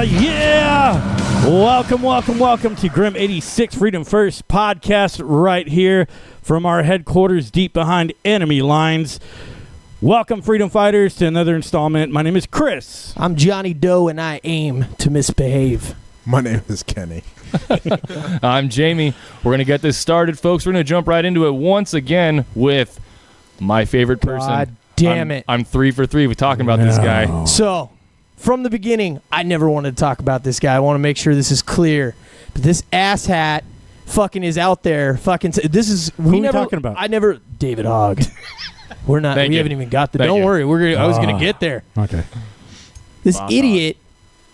Yeah! Welcome to Grim 86 Freedom First podcast right here from our headquarters deep behind enemy lines. Welcome, freedom fighters, to another installment. My name is Chris. I'm Johnny Doe, and I aim to misbehave. My name is Kenny. I'm Jamie. We're going to get this started, folks. We're going to jump right into it once again with my favorite person. God damn it. I'm 3 for 3 with talking about this guy. So, from the beginning, I never wanted to talk about this guy. I want to make sure this is clear. But this asshat fucking is out there. Fucking, this is... Who are we talking about? David Hogg. We're not... Thank we you. haven't even got the... Thank don't you. worry. I was going to get there. Okay. This idiot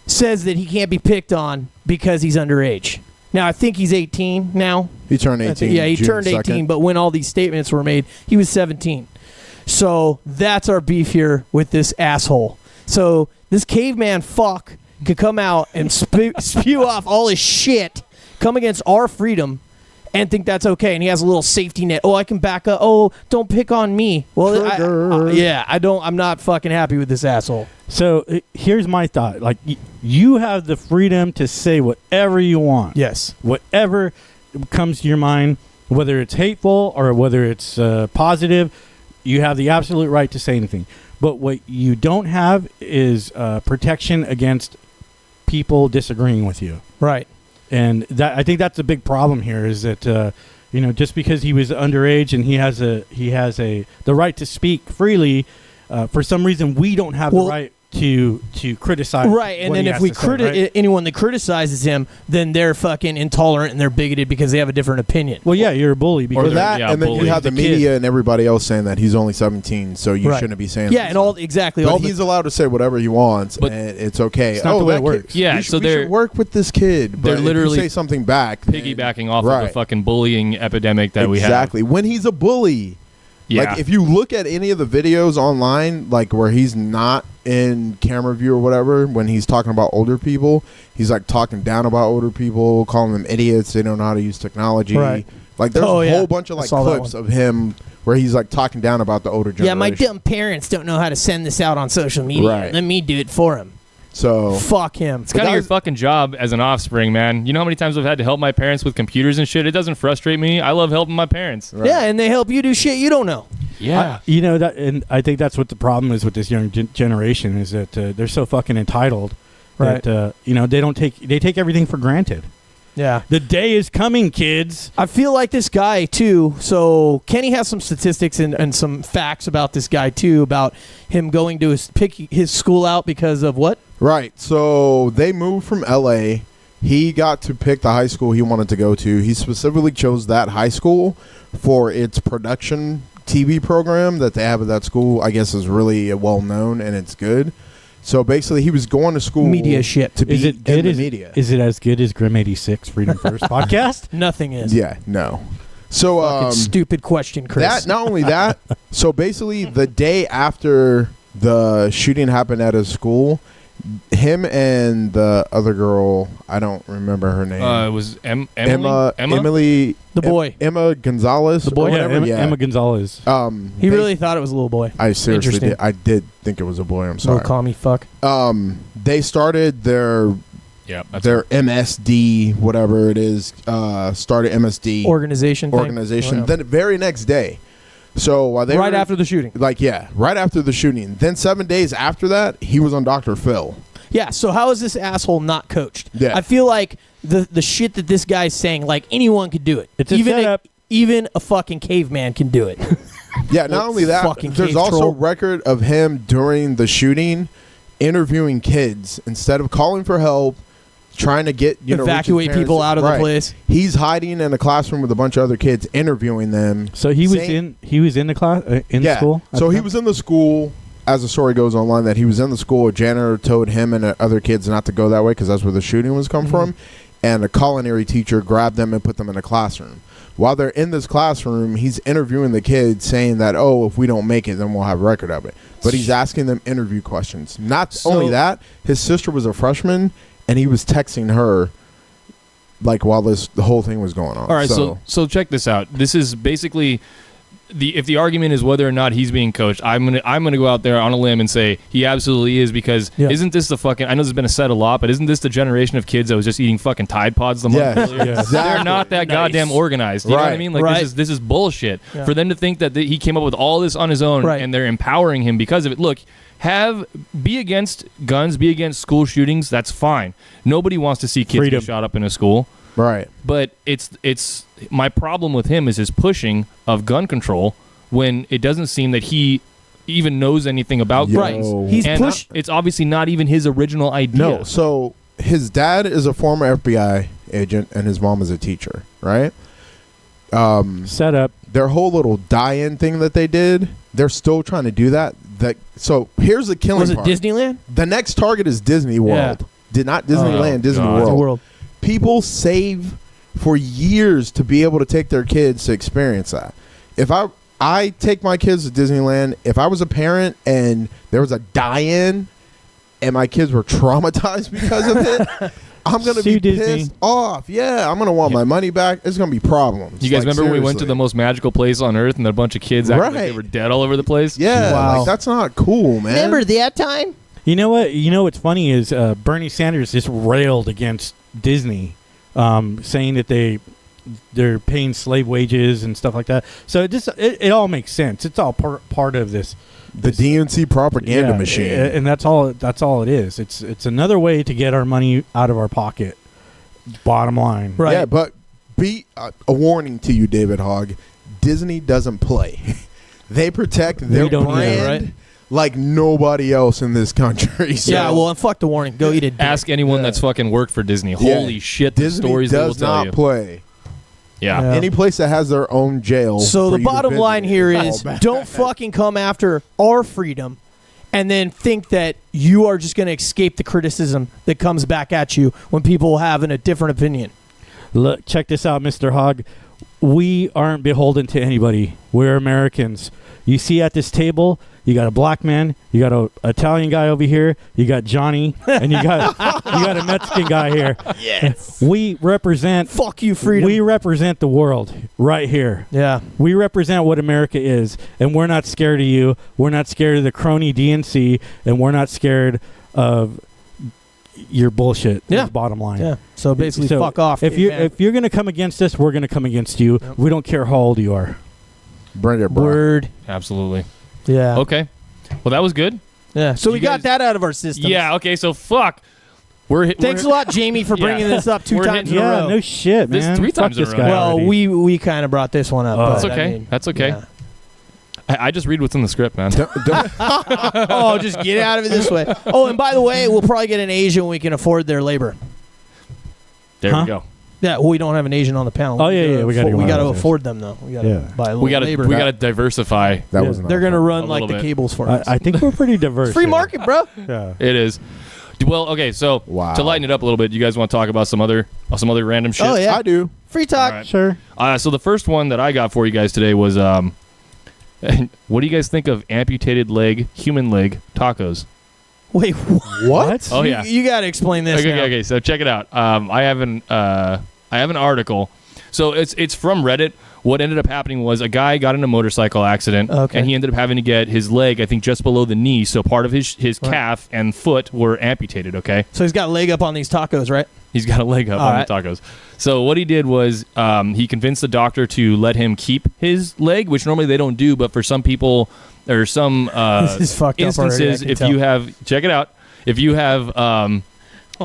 says that he can't be picked on because he's underage. Now, I think he's 18 now. He turned 18. Yeah, he June turned 18, 2nd. but when all these statements were made, he was 17. So that's our beef here with this asshole. So this caveman fuck could come out and spew off all his shit, come against our freedom, and think that's okay. And he has a little safety net. Oh, I can back up. Oh, don't pick on me. Well, I'm not fucking happy with this asshole. So here's my thought. Like, you have the freedom to say whatever you want. Yes. Whatever comes to your mind, whether it's hateful or whether it's positive, you have the absolute right to say anything. But what you don't have is protection against people disagreeing with you. Right. And I think that's a big problem here. Is that just because he was underage and he has the right to speak freely, for some reason we don't have the right to criticize. Right, and then if we anyone that criticizes him, then they're fucking intolerant and they're bigoted because they have a different opinion. Well, yeah, you're a bully. Or that, and then you have the media and everybody else saying that he's only 17, so you shouldn't be saying. Yeah, and But he's allowed to say whatever he wants, and it's okay. It's not the way it works. Yeah, we should work with this kid. But they're literally if you say something back, piggybacking off of the fucking bullying epidemic that we have. Exactly. When he's a bully. Yeah. Like, if you look at any of the videos online, like where he's not in camera view or whatever, when he's talking about older people, he's like talking down about older people, calling them idiots. They don't know how to use technology. Right. Like, there's a whole bunch of like clips of him where he's like talking down about the older generation. Yeah, my dumb parents don't know how to send this out on social media. Right. Let me do it for him. So fuck him. It's kind of your fucking job as an offspring, man. You know how many times I've had to help my parents with computers and shit? It doesn't frustrate me. I love helping my parents. Right. Yeah, and they help you do shit you don't know. Yeah. That, and I think that's what the problem is with this young generation is that they're so fucking entitled that they take everything for granted. Yeah. The day is coming, kids. I feel like this guy, too. So Kenny has some statistics and some facts about this guy, too, about him going to pick his school out because of what? Right. So they moved from L.A. He got to pick the high school he wanted to go to. He specifically chose that high school for its production TV program that they have at that school. I guess is really well known and it's good. So basically, he was going to school media shit to be is it good in the media. Is it as good as Grim 86 Freedom First podcast? Nothing is. Yeah, no. So fucking stupid question, Chris. That not only that. So basically, the day after the shooting happened at his school, him and the other girl, I don't remember her name. It was Emily. The boy. Emma Gonzalez. The boy. Emma Gonzalez. He really thought it was a little boy. I seriously did. I did think it was a boy. I'm sorry. Little commie fuck. They started their MSD, whatever it is. Started MSD organization. Then the very next day. So while they right after the shooting. Right after the shooting. Then 7 days after that, he was on Dr. Phil. Yeah, so how is this asshole not coached? Yeah. I feel like the shit that this guy's saying, like, anyone could do it. It's a setup. Even a fucking caveman can do it. Yeah, not only that, there's also a record of him during the shooting interviewing kids instead of calling for help, trying to get evacuate people out of the place. He's hiding in a classroom with a bunch of other kids, interviewing them. So he was in the class in school. So he was in the school. As the story goes online, that he was in the school. A janitor told him and other kids not to go that way because that's where the shooting was come from. And a culinary teacher grabbed them and put them in a classroom. While they're in this classroom, he's interviewing the kids, saying that, if we don't make it, then we'll have a record of it. But he's asking them interview questions. Not only that, his sister was a freshman. And he was texting her, like, while the whole thing was going on. All right, so check this out. This is basically if the argument is whether or not he's being coached, I'm gonna go out there on a limb and say he absolutely is, because isn't this the fucking, I know this has been said a lot, but isn't this the generation of kids that was just eating fucking Tide Pods the month earlier? Yeah. Exactly. They're not that goddamn organized. You know what I mean? Like this is bullshit. Yeah. For them to think that he came up with all this on his own and they're empowering him because of it. Look, be against guns, be against school shootings. That's fine. Nobody wants to see kids get shot up in a school. Right. But it's my problem with him is his pushing of gun control when it doesn't seem that he even knows anything about guns. He's and it's obviously not even his original idea. No, so his dad is a former FBI agent and his mom is a teacher, right? Set up. Their whole little die-in thing that they did, they're still trying to do that. So here's the killing part. Was it Disneyland? The next target is Disney World. Did not Disneyland, Disney World. People save for years to be able to take their kids to experience that. If I take my kids to Disneyland, if I was a parent and there was a die-in and my kids were traumatized because of it, I'm going to be pissed off. Yeah, I'm going to want my money back. It's going to be problems. You guys remember when we went to the most magical place on earth and a bunch of kids acted like they were dead all over the place? Yeah, like, that's not cool, man. Remember that time? You know what? You know what's funny is Bernie Sanders just railed against Disney, saying that they're paying slave wages and stuff like that. So it all makes sense. It's all part of this. The DNC propaganda machine, and that's all it is. It's another way to get our money out of our pocket. Bottom line, right? Yeah, but be a warning to you, David Hogg. Disney doesn't play. They protect their brand like nobody else in this country. So. Yeah, well, fuck the warning. Go eat it. Ask anyone that's fucking worked for Disney. Holy shit, the Disney stories they will does tell not you. play. Yeah. Any place that has their own jail. So for the you to bottom visit line here is don't fucking come after our freedom and then think that you are just going to escape the criticism that comes back at you when people have a different opinion. Look, check this out, Mr. Hogg. We aren't beholden to anybody. We're Americans. You see at this table, you got a black man, you got an Italian guy over here, you got Johnny, and you got a Mexican guy here. Yes. We represent... Fuck you, freedom. We represent the world right here. Yeah. We represent what America is, and we're not scared of you. We're not scared of the crony DNC, and we're not scared of your bullshit. Yeah. Is the bottom line. Yeah. So basically, fuck off. If you're going to come against us, we're going to come against you. Yep. We don't care how old you are. Bring it, bro. Word. Absolutely. Yeah. Okay. Well, that was good. Yeah. So we got that out of our system. Yeah. Okay. So fuck. Thanks a lot, Jamie, for bringing this up 2 times in a row. No shit, man. This 3 times in a row. Well, we kind of brought this one up. That's okay. That's okay. Yeah. I just read what's in the script, man. Oh, just get out of it this way. Oh, and by the way, we'll probably get an Asian when we can afford their labor. There we go. Yeah, well, we don't have an Asian on the panel. Oh yeah, we got to afford them though. We got to buy a little labor. We got to diversify. That was They're going to run like the cables for us. I think we're pretty diverse. It's free market, bro. Yeah, it is. Well, okay, so to lighten it up a little bit, you guys want to talk about some other random shit? Oh yeah, I do. Free talk, right. Sure. So the first one that I got for you guys today was what do you guys think of amputated leg, human leg tacos? Wait, what? Oh yeah, you got to explain this. Okay. So check it out. I have an article. So it's from Reddit. What ended up happening was a guy got in a motorcycle accident, and he ended up having to get his leg, I think, just below the knee. So part of his calf and foot were amputated. Okay. So he's got a leg up on these tacos, right? He's got a leg up on the tacos. So what he did was he convinced the doctor to let him keep his leg, which normally they don't do, but for some people or some instances, if you have, check it out, if you have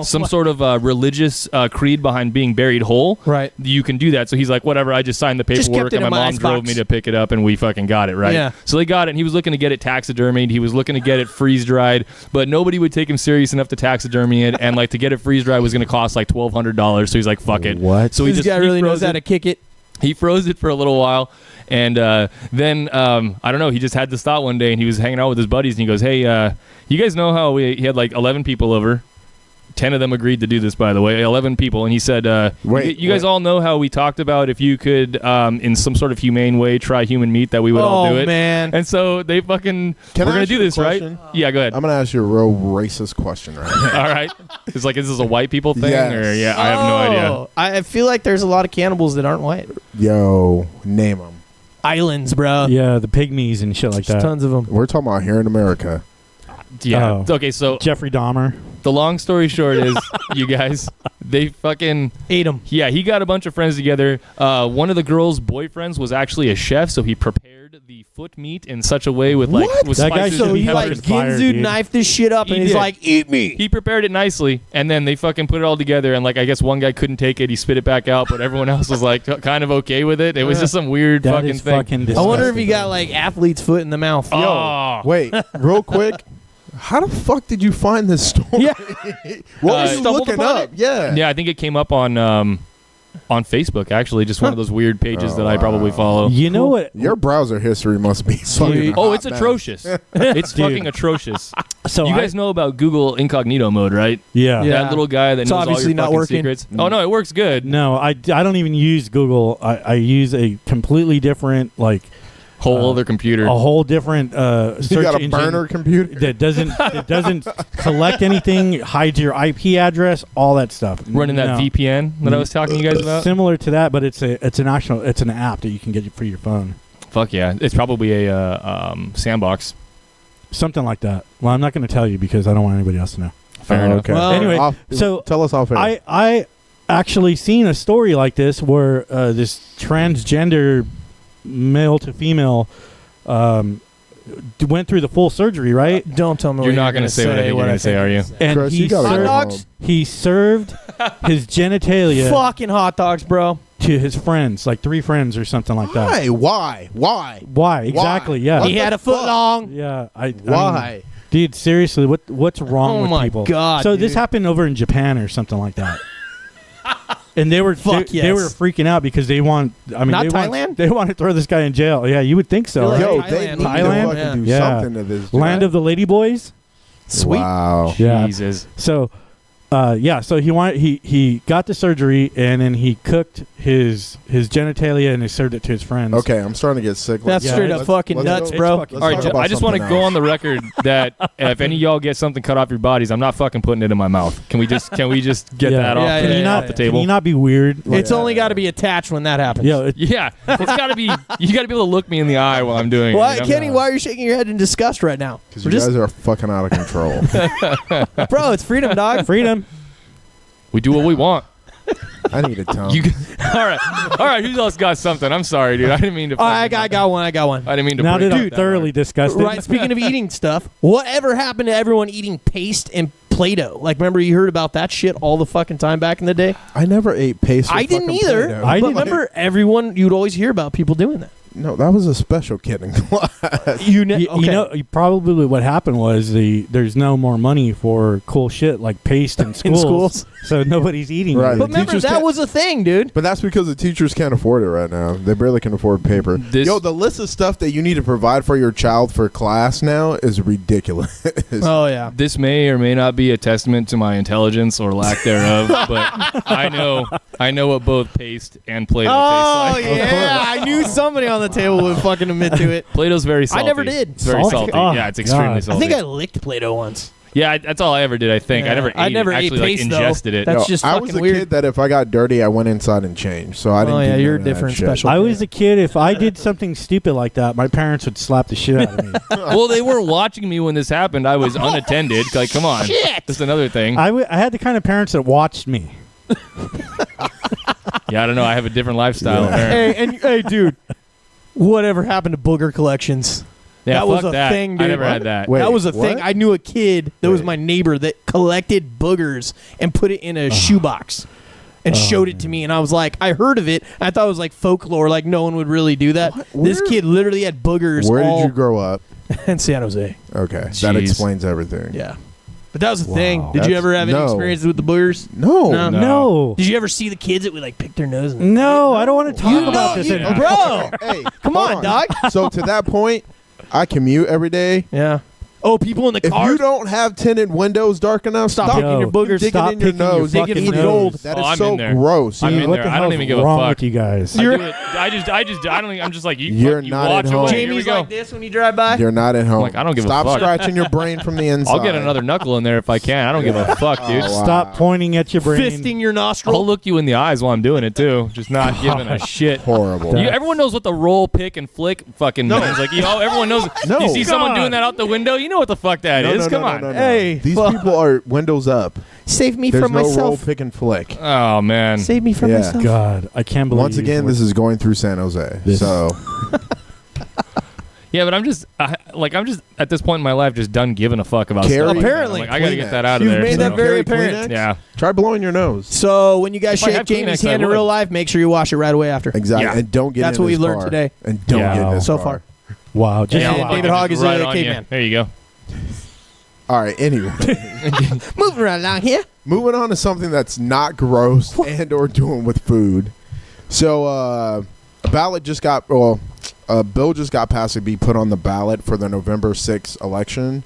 some sort of religious creed behind being buried whole, right? You can do that. So he's like, whatever, I just signed the paperwork and my mom drove me to pick it up and we fucking got it, right? Yeah. So they got it and he was looking to get it taxidermied. He was looking to get it freeze-dried, but nobody would take him serious enough to taxidermy it, and like to get it freeze-dried was going to cost like $1,200, so he's like, fuck it. What? So this guy really knows how to kick it. He froze it for a little while, and then I don't know. He just had this thought one day, and he was hanging out with his buddies, and he goes, "Hey, you guys know how he had like 11 people over? 10 of them agreed to do this, by the way. 11 people." And he said, you guys all know how we talked about if you could, in some sort of humane way, try human meat, that we would all do it. Oh, man. And so they fucking, we're going to do this, right? Yeah, go ahead. I'm going to ask you a real racist question right now. All right. It's like, is this a white people thing? Yes. Or, I have no idea. I feel like there's a lot of cannibals that aren't white. Yo, name them. islands, bro. Yeah, the pygmies and shit like There's that. tons of them. We're talking about here in America. Yeah. Oh. Okay, so Jeffrey Dahmer. the long story short is, you guys, they fucking Ate them. yeah. He got a bunch of friends together. One of the girls' boyfriends was actually a chef, so he prepared the foot meat in such a way with like What? with That guy spices so and He like peppers. fire, Ginzu dude. knifed this shit up, He and he's did. like, "Eat me." He prepared it nicely, and then they fucking put it all together. And like, I guess one guy couldn't take it. He spit it back out, but everyone else was like kind of okay with it. It was just some weird That fucking is thing. fucking I disgusting. wonder if he got like athlete's foot in the mouth. Oh. Wait, real quick. How the fuck did you find this story? Yeah. What were you stumbled looking upon up? it? Yeah. Yeah, I think it came up on Facebook actually, just one of those weird pages Oh, that I probably wow. follow. You know what? Your browser history must be fucking Oh, hot it's mess. atrocious. It's Dude. fucking atrocious. So You guys know about Google incognito mode, right? Yeah. Yeah. That little guy that It's knows all obviously your not fucking working. secrets. Oh no, it works good. No, I don't even use Google. I use a completely different, like, Whole other computer. a whole different search You got a engine burner computer? that doesn't collect anything, hides your IP address, all that stuff. Running that No. VPN that I was talking to you guys about. Similar to that, but it's an app that you can get for your phone. Fuck yeah, it's probably a sandbox. Something like that. Well, I'm not going to tell you because I don't want anybody else to know. Fair enough. Okay. Well, Anyway, so tell us off air. I actually seen a story like this where this transgender male to female went through the full surgery, right? Don't tell me You're what not going gonna to say what I think you're gonna say, are you? And Chris, he you gotta Hot go dogs? home. he served his genitalia Fucking hot dogs, bro. to his friends, like 3 friends or something like that. Why? Why? Exactly. Yeah. What He the had a foot fuck? long. Yeah. I mean, Why? dude, seriously, what's wrong Oh with my people? God, So this dude. happened over in Japan or something like that. And they were Fuck they yes. were freaking out because they want. I mean, Not they Thailand? Want, they want to throw this guy in jail. Yeah, you would think so. They're Right? Yo, Thailand. they need to Thailand? fucking do Yeah. something to this. Land of the Ladyboys. Sweet. Wow. Yeah. Jesus. So, so he got the surgery and then he cooked his genitalia and he served it to his friends. Okay, I'm starting to get sick. That's Yeah, straight let's- up fucking let's nuts, go- bro. let's All right, talk about I just want to something go else. on the record that if any of y'all get something cut off your bodies, I'm not fucking putting it in my mouth. Can we just get Yeah. that off, Yeah, Can yeah, you yeah, not off the Can table? you not be weird? It's only got to be attached when that happens. Yeah. Yeah, it's got to be. You got to be able to look me in the eye while I'm doing Why, it. you know? Kenny? Why are you shaking your head in disgust right now? Because We're you just, guys are fucking out of control. bro, it's freedom, dog. Freedom. We do what we want. I need a tongue. You all right. Who else got something? I'm sorry, dude. I didn't mean to. Oh, I got one. I didn't mean to. Now break that it I'm down. thoroughly disgusted. Right. Speaking of eating stuff, whatever happened to everyone eating paste and Play-Doh? Like, remember you heard about that shit all the fucking time back in the day? I never ate paste. I with didn't fucking either. Play-Doh. I But didn't. remember everyone, you'd always hear about people doing that. No, that was a special kid in class. You know, probably what happened was there's no more money for cool shit like paste in schools. schools. So nobody's eating. Right. it. But remember, Teachers that can't- was a thing, dude. But that's because the teachers can't afford it right now. They barely can afford paper. This- The list of stuff that you need to provide for your child for class now is ridiculous. Oh, yeah. This may or may not be a testament to my intelligence or lack thereof, but I know what both paste and Play-Doh Oh, taste like. yeah. I knew somebody on the table would fucking admit to it. Play-Doh's very salty. I never did. It's very Salty? salty. Oh, Yeah, it's extremely God. salty. I think I licked Play-Doh once. Yeah, that's all I ever did. I think Yeah. I never ate actually paste, though. ingested it. That's just I fucking was a weird. kid that if I got dirty, I went inside and changed. So I didn't. Oh, do yeah, none you're of that different, shit. special. I was a kid. If I did something stupid like that, my parents would slap the shit out of me. Well, they weren't watching me when this happened. I was unattended. Like, come on. Shit. That's another thing. I had the kind of parents that watched me. Yeah, I don't know. I have a different lifestyle. Yeah. apparently. Hey, dude. Whatever happened to booger collections? Yeah, that was fuck a that. thing, I dude. never had that. Wait, that was a what? thing. I knew a kid that was Wait. my neighbor that collected boogers and put it in a shoebox and showed it to me. And I was like, I heard of it. I thought it was like folklore, like no one would really do that. What? This Where- kid literally had boogers Where all did you grow up? in San Jose. Okay, that Jeez. explains everything. Yeah. But that was the thing. Wow. Did you That's- ever have any no. experiences with the boogers? No. No. No. Did you ever see the kids that would like pick their nose? And No, I don't want to talk You about know- this you- anymore. bro. Hey, Come hold on, dog. So to that point, I commute every day. Yeah. Oh, people in the If cars. you don't have tinted windows dark enough, Stop stop picking your boogers. digging Stop in your picking your nose. Digging fucking in the nose. gold. That Oh, is I'm so in there. gross. I'm Dude, in what there. the I don't hell's even give a wrong fuck. with you guys? I do it. I'm just like, You're you not watch at away. home. Here we Jamie's go. like this when you drive by. You're not at home. like, I don't give a Stop fuck. scratching your brain from the inside. I'll get another knuckle in there if I can. I don't give a fuck, dude. Oh, wow. Stop pointing at your brain. Fisting your nostril. I'll look you in the eyes while I'm doing it too. Just not giving a shit. Horrible. Everyone knows what the roll, pick, and flick fucking means. Like, everyone knows. No. You see someone God. doing that out the window, you know what the fuck that is. Come on. Hey, These fuck. people are windows up. Save me There's from no roll, myself. pick, and flick. Oh man. Save me from Yeah. myself. God, I can't believe. Once again, this is going through San Jose. This- So Yeah, but I'm just at this point in my life just done giving a fuck about Carry- stuff. Apparently. Like, I gotta get that out of You've there. made that so. very Carry apparent. Kleenex? Yeah. try blowing your nose. So when you guys If I shake had Jamie's Kleenex, I hand in would. real life, make sure you wash it right away after. Exactly. Yeah. And don't get That's in what we his learned car. today. And don't Yeah. get in his So car. far. wow. Just Yeah, wow. David Hogg is Right a on you. caveman. There you go. All right. Anyway, Moving right along here. moving on to something that's not gross and or doing with food. So a ballot just got a bill just got passed to be put on the ballot for the November 6th election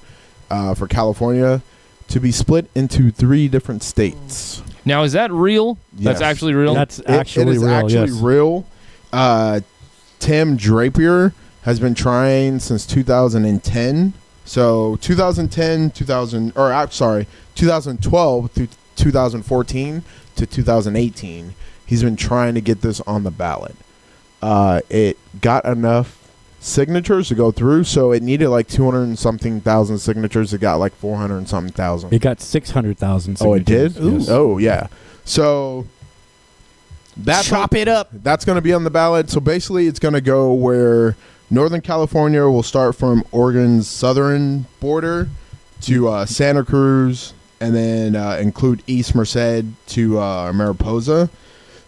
for California to be split into 3 different states. Now is that real? Yes. That's actually real. That's It actually is real. actually yes. real. Tim Drapier has been trying since 2010. So 2012 through 2014 to 2018, he's been trying to get this on the ballot. It got enough signatures to go through, so it needed like 200 and something thousand signatures. It got like 400 and something thousand. It got 600,000. Oh, it did? Yes. Oh, yeah. So Chop it up. that's going to be on the ballot. So basically, it's going to go where Northern California will start from Oregon's southern border to Santa Cruz, and then include East Merced to Mariposa.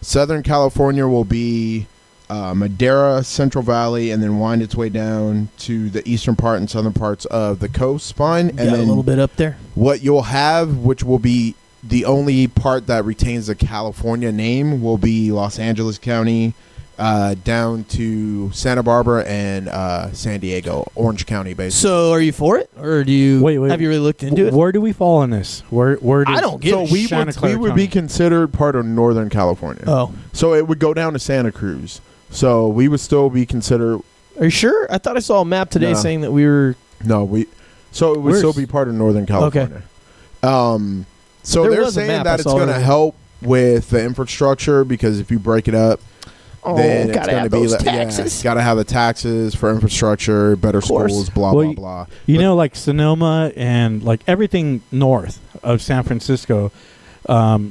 Southern California will be Madera, Central Valley, and then wind its way down to the eastern part and southern parts of the coast spine. And Got then a little bit up there. what you'll have, which will be the only part that retains the California name, will be Los Angeles County down to Santa Barbara and San Diego, Orange County, basically. So are you for it, or do you Wait. have you really looked into it? Where do we fall on this? Where does I don't get So it. we Santa would, Clara we would be County? considered part of Northern California. Oh, So it would go down to Santa Cruz. So we would still be considered. are you sure? I thought I saw a map today No. saying that we were. No, we. So it would Where's- still be part of Northern California. So There they're was a saying map I that it's saw going to earlier. help with the infrastructure, because if you break it up, Oh, then it's gotta going to have be those like, taxes. got to have the taxes for infrastructure, better course. schools, blah Well, blah blah. You But- know, like Sonoma and like everything north of San Francisco,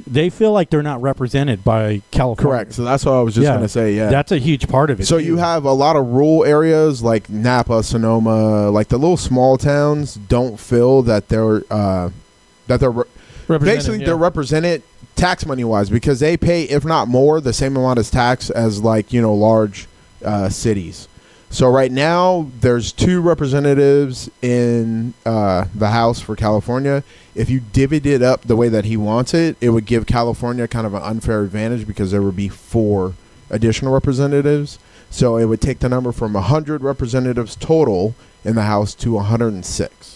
they feel like they're not represented by California. Correct. So that's what I was just Yeah. going to say. Yeah. That's a huge part of it. So too. you have a lot of rural areas like Napa, Sonoma, like the little small towns don't feel that they're basically they're represented tax money wise, because they pay, if not more, the same amount as tax as like, large cities. So right now there's 2 representatives in the House for California. If you divvied it up the way that he wants it, it would give California kind of an unfair advantage, because there would be 4 additional representatives. So it would take the number from 100 representatives total in the House to 106.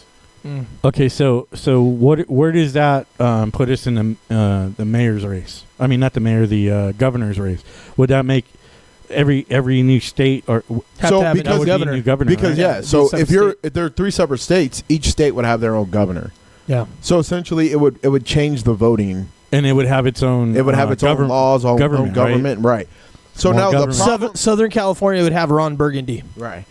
Okay, so where does that put us in the mayor's race? I mean, not the mayor, the governor's race. Would that make every new state or Have So to have because- a that would be a governor. new governor? Because right? so Be a if there are 3 separate states, each state would have their own governor. Yeah. So essentially, it would change the voting. and it would have its own. It would have its own laws, own government, government, right? So More now the government. problem, Southern California would have Ron Burgundy. right?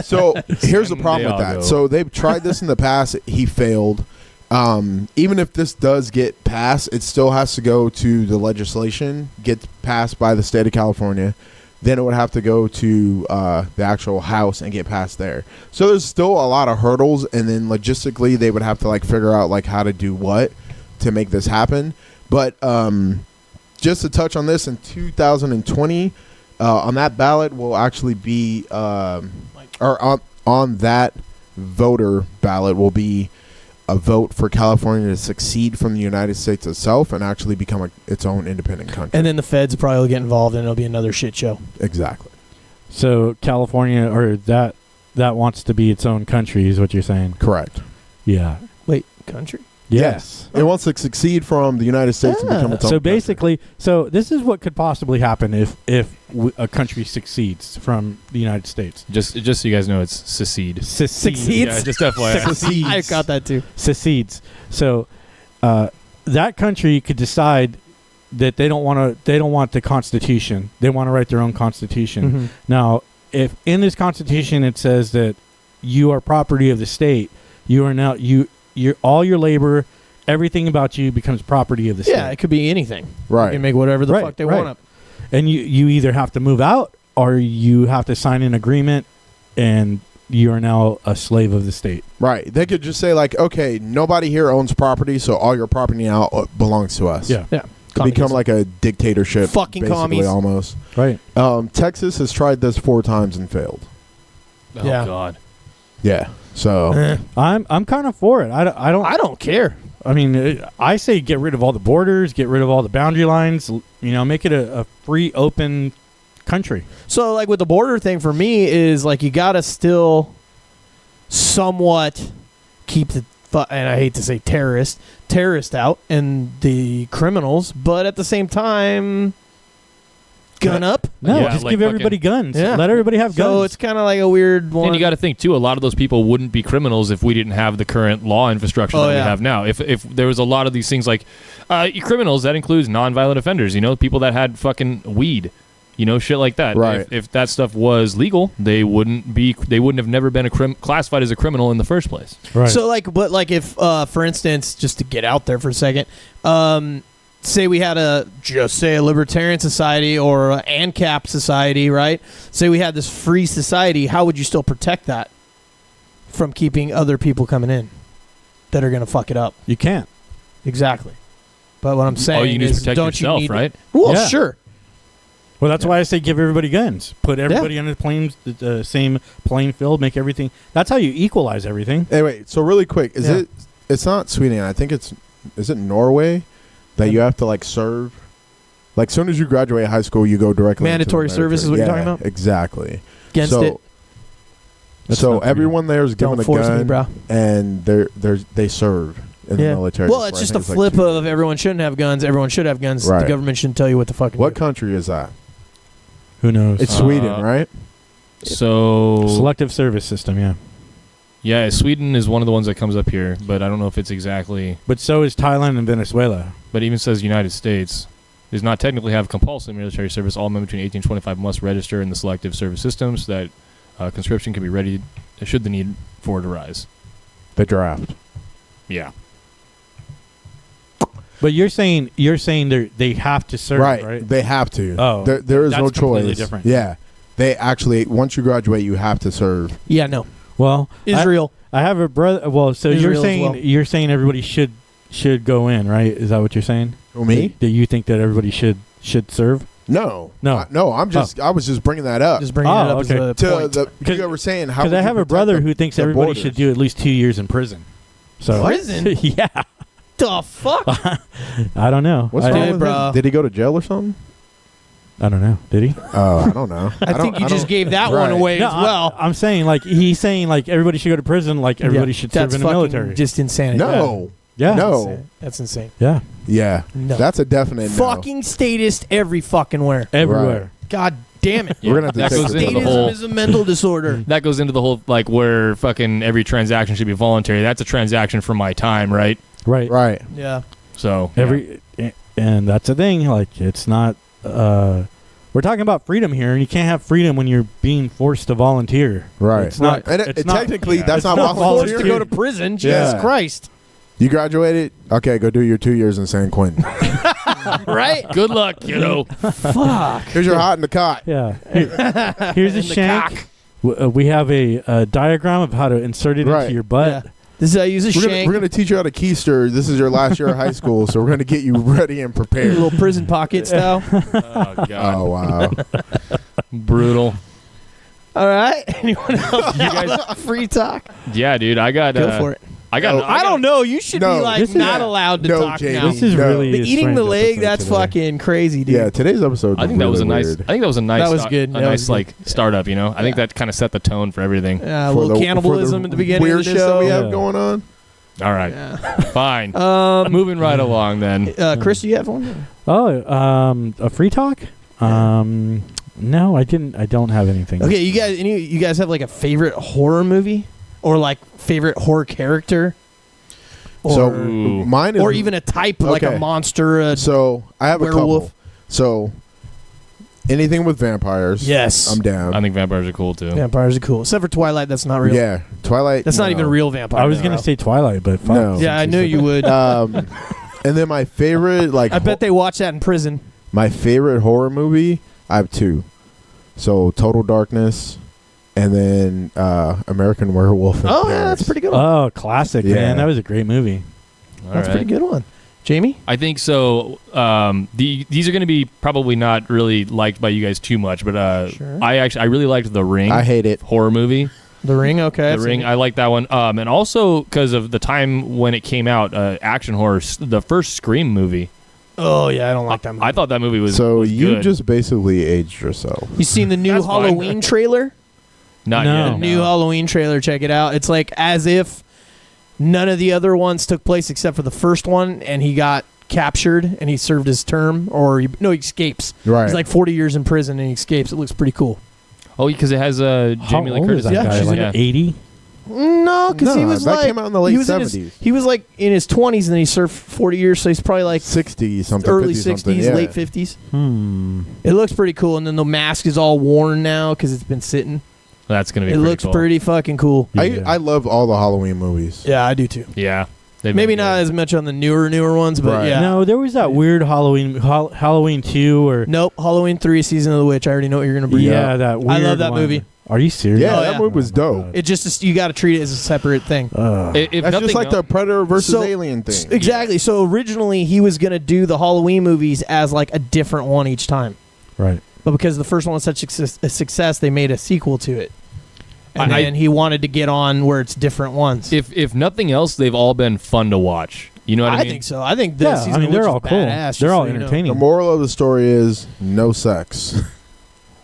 So here's the problem with Santiago. that. So they've tried this in the past. He failed. Even if this does get passed, it still has to go to the legislation, get passed by the state of California. Then it would have to go to the actual House and get passed there. So there's still a lot of hurdles, and then logistically they would have to like figure out like how to do what to make this happen. But just to touch on this, in 2020, on that ballot will actually be, or on that voter ballot will be a vote for California to succeed from the United States itself and actually become its own independent country. And then the feds probably will get involved, and it'll be another shit show. Exactly. So California or that that wants to be its own country, is what you're saying. Correct. Yeah. Wait, country? Yes. It wants to succeed from the United States and become its own So country. basically, this is what could possibly happen if a country succeeds from the United States. Just so you guys know, it's secede. Succeeds? Yeah, just FYI. I got that too. Secedes. So that country could decide that they don't want the Constitution. They want to write their own Constitution. Mm-hmm. Now, if in this Constitution it says that you are property of the state, you are now all your labor, everything about you becomes property of the state. Yeah, it could be anything. Right. They can make whatever the fuck they want up. And you either have to move out or you have to sign an agreement and you are now a slave of the state. Right. They could just say, like, okay, nobody here owns property, so all your property now belongs to us. Yeah. Yeah. To become like a dictatorship. Fucking basically, commies. almost. Right. Texas has tried this 4 times and failed. Oh, Yeah. God. Yeah. So I'm kind of for it. I don't care. I mean, I say get rid of all the borders, get rid of all the boundary lines. Make it a free, open country. So, like, with the border thing for me is, like, you got to still somewhat keep the, and I hate to say terrorist out and the criminals, but at the same time, gun up. No, Yeah, just like give everybody guns. Yeah. Let everybody have guns. So it's kind of like a weird one. And you got to think too. A lot of those people wouldn't be criminals if we didn't have the current law infrastructure that we have now. If there was a lot of these things like criminals, that includes nonviolent offenders. People that had fucking weed, shit like that. Right. If that stuff was legal, they wouldn't have never been classified as a criminal in the first place. right. So, like, but like if, for instance, just to get out there for a second, say we had a libertarian society or an ANCAP society, right? Say we had this free society, how would you still protect that from keeping other people coming in that are going to fuck it up? you can't. Exactly. But what I'm saying Oh, you can is, just protect don't yourself, you need, right? Well, Yeah. sure. Well, that's why I say give everybody guns. Put everybody on the same playing field. Make everything. That's how you equalize everything. anyway, so really quick, it's not Sweden. I think is it Norway that you have to like serve? Like, as soon as you graduate high school, you go directly Mandatory into the service is what you're talking about? Exactly. Against so, it. That's So not for you. everyone there is given Don't a force gun, me, bro. and they serve in the military. Well, for, it's I just think a like flip 2 of everyone shouldn't have guns. Everyone should have guns. Right. The government shouldn't tell you what to fucking What do. country is that? Who knows? It's Sweden, right? So Selective service system. Yeah. yeah, Sweden is one of the ones that comes up here, but I don't know if it's exactly. But so is Thailand and Venezuela. But it even says United States does not technically have compulsory military service. All men between 18 and 25 must register in the selective service systems that conscription can be ready should the need for it arise. The draft. Yeah. But you're saying they have to serve, right? They have to. Oh, there is that's no completely choice. different. Yeah, they actually once you graduate, you have to serve. Yeah, no. Well, Israel. I have a brother. Well, so Israel as you're saying everybody should go in, right? Is that what you're saying? Who, me? Do you think that everybody should serve? No, No. no. I was just bringing that up. Just bringing it up as a to point. the you were saying how Because would I you have a protect brother who thinks the everybody borders? should do at least 2 years in prison. So Prison? yeah. The fuck? I don't know. What's I, wrong Dude, with bro. him? Did he go to jail or something? I don't know. Did he? Oh, I don't know. I think you just gave that one Right. away No, as well. I'm saying he's saying everybody should go to prison. Like everybody should serve That's in the fucking military. just insanity. No. Yeah. No. That's insane. Yeah. Yeah. No. That's a definite no. Fucking statist every fucking where. Everywhere. God damn it. We're gonna have to That take goes this into the up. whole- Statism is a mental disorder. That goes into the whole where fucking every transaction should be voluntary. That's a transaction for my time, right? Right. Right. Yeah. So And that's the thing. Like it's not. We're talking about freedom here, and you can't have freedom when you're being forced to volunteer. Right. It's not. And it's not- technically, yeah, that's it's not not volunteer. Forced to go to prison. Jesus Yeah. Christ. You graduated? Okay, go do your 2 years in San Quentin. Right? good luck, kiddo. Fuck. Here's your hot in the cot. Yeah. Here's a In the shank. We have a diagram of how to insert it Right. into your butt. Yeah. This is how you use a shank. We're gonna teach you how to keister. This is your last year of high school, so we're gonna get you ready and Your prepared. little prison pocket style. Oh god, Oh wow! brutal. All right. Anyone else? You guys free talk? Yeah, dude, I got Go for it. I don't know. You should No, be like this is- not allowed to No, talk Jamie. now. This is No. really The a eating the strange leg. episode That's today. fucking crazy, dude. Yeah, today's episode. I think that was a nice. Weird. I think that was a nice. That was good. A That nice was good. startup. You know, I think that kind of set the tone for everything. A For little the- cannibalism for at the beginning of the weirdness show. that we have Yeah. going on. All right, Yeah. fine. Moving right along then. Chris, do you have one? Oh, a free talk? No, I didn't. I don't have anything. Okay, you guys have like a favorite horror movie or like favorite horror character? So Ooh. mine is, Or even a type like a Okay. monster. So I have werewolf. a couple. So anything with vampires. Yes. I'm down. I think vampires are cool too. Vampires are cool. Except for Twilight, that's not real. Yeah, Twilight. That's not no. even a real vampire. I was gonna say Twilight, but fuck. No. Yeah, I knew you would. And then my favorite, like, I bet they watch that in prison. my favorite horror movie. I have two. So Total Darkness, and then American Werewolf. in Oh, yeah, Paris. that's a pretty good one. Oh, classic, Yeah. man. That was a great movie. All That's a right. pretty good one. Jamie? I think so. These are going to be probably not really liked by you guys too much, but Sure. I really liked The Ring. I hate it. horror movie. The Ring, okay. The Ring, I like that one. And also because of the time when it came out, action horror, the first Scream movie. Oh, yeah, I don't like that movie. I thought that movie was So was you good. just basically aged yourself. You seen the new That's fine. Halloween trailer? not No. yet. The new Halloween trailer, check it out. It's like as if none of the other ones took place except for the first one, and he got captured and he served his term, he escapes. Right. He's like 40 years in prison and he escapes. It looks pretty cool. Oh, because it has How Jamie Lee old Curtis. is that Yeah, guy? she's Like yeah. 80? No, because he No, was that like came out in the late he was 70s. he was like in his 20s and then he served 40 years, so he's probably like 60 something, early 50 something, 60s, yeah. late 50s. Hmm. It looks pretty cool, and then the mask is all worn now because it's been sitting. That's gonna be. It pretty looks cool. pretty fucking cool. Yeah. I love all the Halloween movies. Yeah, I do too. Yeah. They've Maybe been not good. as much on the newer ones, but Right. yeah. No, there was that weird Halloween 2 or Nope. Halloween 3, Season of the Witch. I already know what you're gonna bring. yeah, up. that weird I love that one. movie. Are you serious? Yeah, Oh, that yeah. movie was dope. It just you got to treat it as a separate thing. If That's nothing just like else, the Predator versus So- Alien thing. Exactly. So originally he was gonna do the Halloween movies as like a different one each time, Right. but because the first one was such a success, they made a sequel to it, and I- then he wanted to get on where it's different ones. if nothing else, they've all been fun to watch. You know what I mean? think so. I think this Yeah, season I mean, of they're Witch all is cool. badass, just They're all so you know. entertaining. The moral of the story is no sex.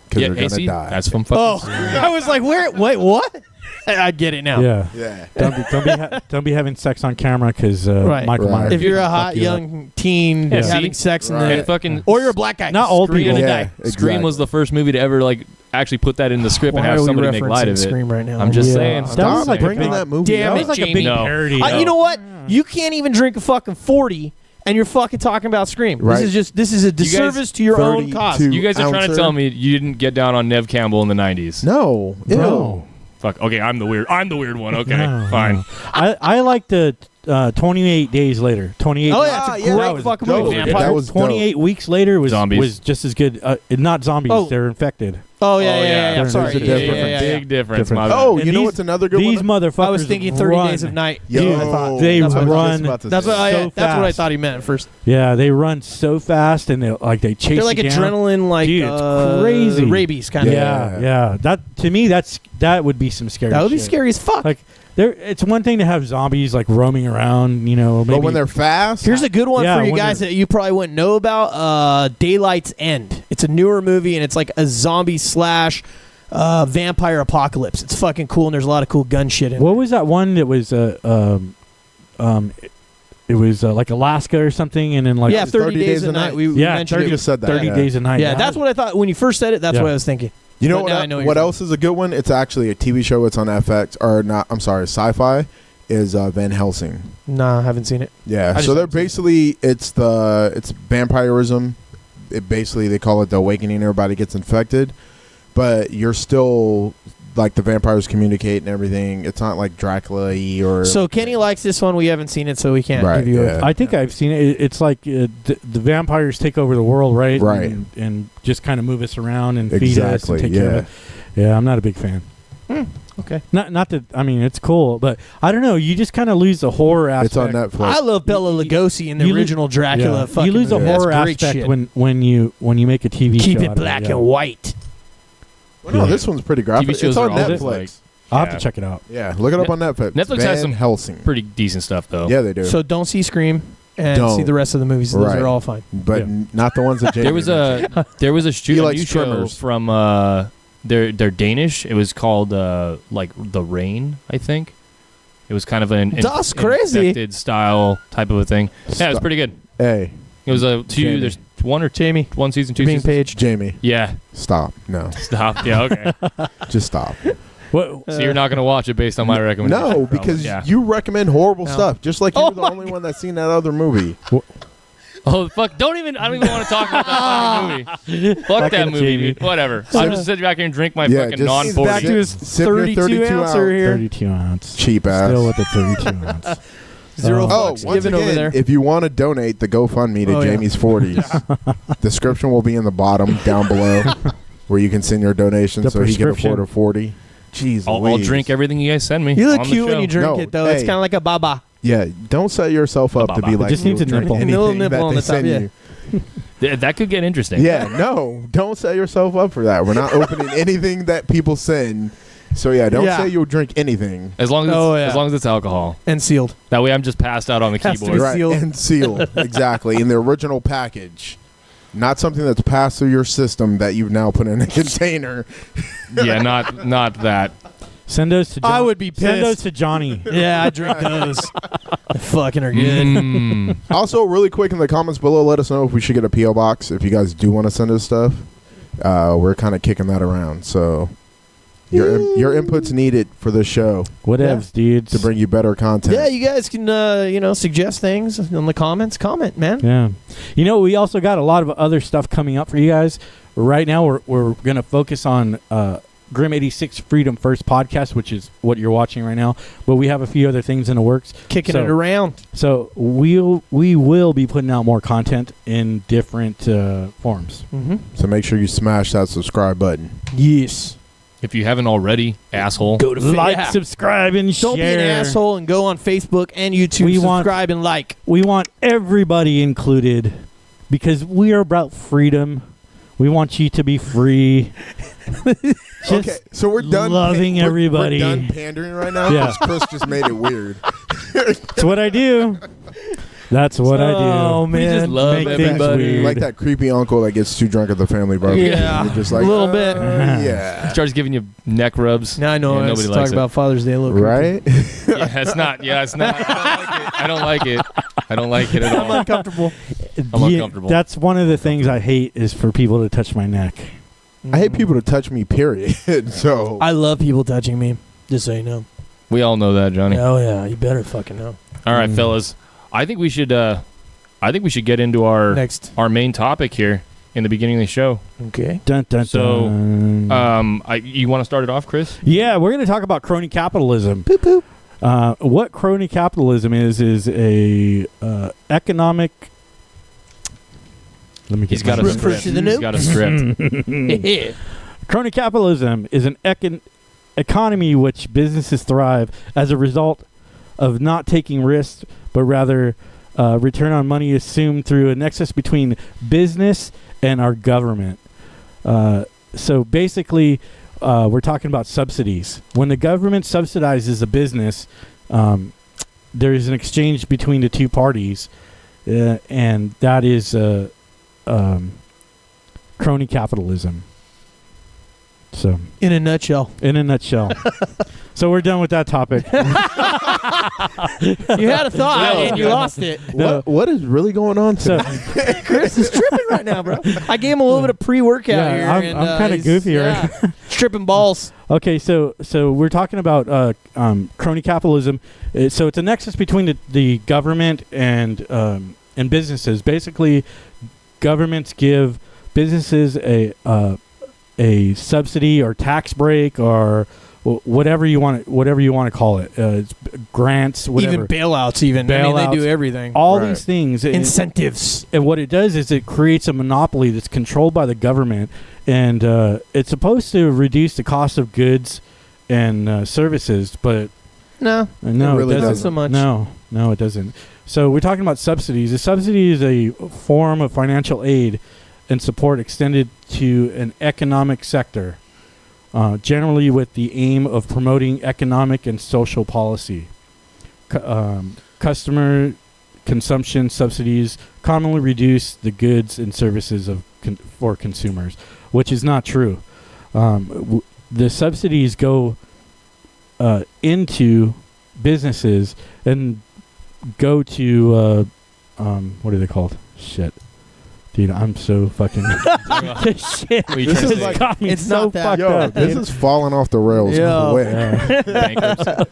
Because Yeah, they're going see, to die. that's from fucking. Oh, I was like, where? Wait, what? I get it now. Yeah. Yeah. Don't be having sex on camera because Right. Michael Right. Myers. If you're a will hot fuck you up. young teen Yeah. having See? sex in Right. the, And fucking or you're a black guy, Not old Scream people. gonna Yeah, die. Scream was the first movie to ever actually put that in the script Why and have are we somebody make light referencing of it. Scream right now? I'm just Yeah. saying. That Stop was like a bringing big- that movie Damn up. it, That was like a Jamie. big No. parody. You know what? You can't even drink a fucking 40, and you're fucking talking about Scream. Right. This is a disservice to your own cause. 32 You guys are trying to ouncer. tell me you didn't get down on Nev Campbell in the 90s. No. Ew. No. Fuck. Okay, I'm the weird one. Okay, No, fine. no. I like the 28 days later. 28. Oh yeah, it's a yeah, great that was fucking dope. movie. Yeah, Vampire. that was 28 weeks later was Zombies. just as good. Not zombies. Oh. They're infected. Oh yeah, Oh, yeah, yeah. yeah. There's Sorry, a yeah, difference. yeah, yeah, yeah. Big difference. Different. My bad. Oh, And you know these- what's another good These one? motherfuckers. I was thinking 30 Days of Night. Yo, Dude, I thought they that's what I run- was about to That's say. what I. so That's what I fast. thought he meant at first. Yeah, they run so fast and they chase. They're like you down. adrenaline, like Dude, it's crazy. rabies kind of. Yeah. That to me, that would be some scary. That would be shit. scary as fuck. Like it's one thing to have zombies like roaming around. You know, maybe But when they're fast, Here's a good one Yeah, for you when guys they're- that you probably wouldn't know about. Daylight's End. It's a newer movie and it's like a zombie slash vampire apocalypse. It's fucking cool and there's a lot of cool gun shit in it. What was that one that was it was like Alaska or something, and then like Yeah, 30 Days a Night. We Yeah, mentioned 30 it. just said that. 30 days a night. Yeah, that's what I thought when you first said it. That's Yeah. what I was thinking. You know But what? now I know What you're- else is a good one? It's actually a TV show. It's on FX or not? I'm sorry, Sci-Fi. Is Van Helsing? Nah, I haven't seen it. Yeah. just So they're haven't seen it. basically it's vampirism. It basically they call it the awakening. Everybody gets infected, but you're still like the vampires communicate and everything. It's not like Dracula-y or So Kenny likes this one. We haven't seen it, so we can't Right, give you yeah. I think I've seen it. It's like the vampires take over the world, right? Right. And just kind of move us around and feed us and Exactly, take care of yeah. it. Yeah, I'm not a big fan. Okay. Not that. I mean, it's cool, but I don't know. You just kind of lose the horror aspect. It's on Netflix. I love Bela Lugosi in the You lo- original Dracula. Yeah. Fucking You lose the movie. That's horror great aspect shit. when you make a TV Keep show. it out of black yeah. and white. Well, no, Yeah. this one's pretty graphic. TV shows It's on are all Netflix. like I'll have to check it out. Yeah, look it up on Netflix. Netflix Van has some Helsing. pretty decent stuff though. Yeah, they do. So don't see Scream and Don't. see the rest of the movies. Those Right. are all fine. but Yeah. not the ones that Jamie There was a He likes new show Tremors. from they're Danish. It was called like The Rain, I think. It was kind of an That's crazy. infected style type of a thing. Yeah, it was pretty good. Hey, It was a two. Jamie. There's one season, two Being seasons. paged. Jamie, Yeah, stop. No, stop. Yeah, okay. just stop. What? So you're not gonna watch it based on my recommendation? No, probably. because Yeah. you recommend horrible No. stuff. Just like Oh you're the only one that's seen that other movie. Oh fuck! I don't even want to talk about that fucking movie. Fuck Back that in movie, Jamie. dude. Whatever. I'll just sit back here and drink my Yeah, fucking just- non He's back to 40. his Sip your 32 ouncer here. 32 ounce. Cheap ass. Still with the 32 ounce. Zero Oh, fucks once given again, over there. if you want to donate the GoFundMe to Oh, yeah. Jamie's 40s, description will be in the bottom down below where you can send your donation The so he can afford prescription. a 40. Jeez, I'll Louise. drink everything you guys send me. You look on the cute when show. you drink No, it, though. It's hey. kind of like a baba. Yeah, don't set yourself up to be It like just you'll needs a drink nipple. anything A little nipple that on they the top, send yeah. you. That could get interesting. Yeah, no, don't set yourself up for that. We're not opening anything that people send. So yeah, don't Yeah. say you'll drink anything. As long as Oh, it's, yeah. as long as it's alcohol. And sealed. That way I'm just passed out on the Has to keyboard. be Right, sealed. and sealed. Exactly, in the original package. Not something that's passed through your system that you've now put in a container. Yeah, not that. Send those to. I would be Send those pissed. to Johnny. Yeah, I drink those. They fucking are good. Mm. Also, really quick in the comments below, let us know if we should get a P.O. box. If you guys do want to send us stuff, we're kind of kicking that around. So your input's needed for this show Whatevs, dudes. to bring you better content. Yeah, you guys can, suggest things in the comments. Comment, man. Yeah. You know, we also got a lot of other stuff coming up for you guys. Right now, we're going to focus on Grim 86 Freedom First podcast, which is what you're watching right now. But we have a few other things in the works. Kicking So- it around. So we will be putting out more content in different forms. Mm-hmm. So make sure you smash that subscribe button. Yes. If you haven't already, asshole. Go to Like, yeah. subscribe, and Don't share. be an asshole and go on Facebook and YouTube. We want- Subscribe and like. We want everybody included because we are about freedom. We want you to be free. Just Okay, so we're done loving everybody. We're done pandering right now Yeah. because Chris just made it weird. That's what I do. That's what I do. Oh, We man. just love Make things everybody. weird. Like that creepy uncle that gets too drunk at the family barbecue. Yeah, You're just like, a little bit. Yeah. Starts giving you neck rubs. Now I know Yeah, I nobody was likes talking it. about Father's Day a little Right? Yeah, it's not. Yeah, it's not. I don't like it. I don't like it at I'm all. uncomfortable. I'm uncomfortable. That's one of the things I hate is for people to touch my neck. I hate people to touch me, period. So I love people touching me. Just so you know. We all know that, Johnny. Oh yeah, you better fucking know. All right, fellas. I think we should get into our Next. main topic here in the beginning of the show. Okay. Dun, dun, So, dun. You want to start it off, Chris? Yeah, we're going to talk about crony capitalism. Poop poop. What crony capitalism is a economic. Let me get He's got a my- Refer script. to the He's note. got a script. Crony capitalism is an economy which businesses thrive as a result of not taking risks, but rather return on money assumed through a nexus between business and our government. So basically, we're talking about subsidies. When the government subsidizes a business, there is an exchange between the two parties, and that is crony capitalism. So, In a nutshell. in a nutshell. So we're done with that topic. You had a thought No. and you lost it. No. what is really going on So, today? Chris is tripping right now, bro. I gave him a little bit of pre-workout Yeah, here. I'm- and, I'm kinda he's- goofy yeah, tripping balls. okay, so we're talking about crony capitalism. So it's a nexus between the government and businesses. Basically, governments give businesses a subsidy or tax break or whatever you want to call it. It's grants, whatever. Even bailouts, even. I mean, Bailouts. they do everything. all Right. these things. Incentives. And what it does is it creates a monopoly that's controlled by the government, and it's supposed to reduce the cost of goods and services, but No. no, It really doesn't. Not so much. No, it doesn't. So we're talking about subsidies. A subsidy is a form of financial aid and support extended to an economic sector. generally with the aim of promoting economic and social policy. Customer consumption subsidies commonly reduce the goods and services for consumers, which is not true. The subsidies go into businesses and go to what are they called? Shit. Dude, I'm so fucking shit. This is like, got me it's so not that. fucked yo, up. this is falling off the rails Yo. quick. Bankruptcy.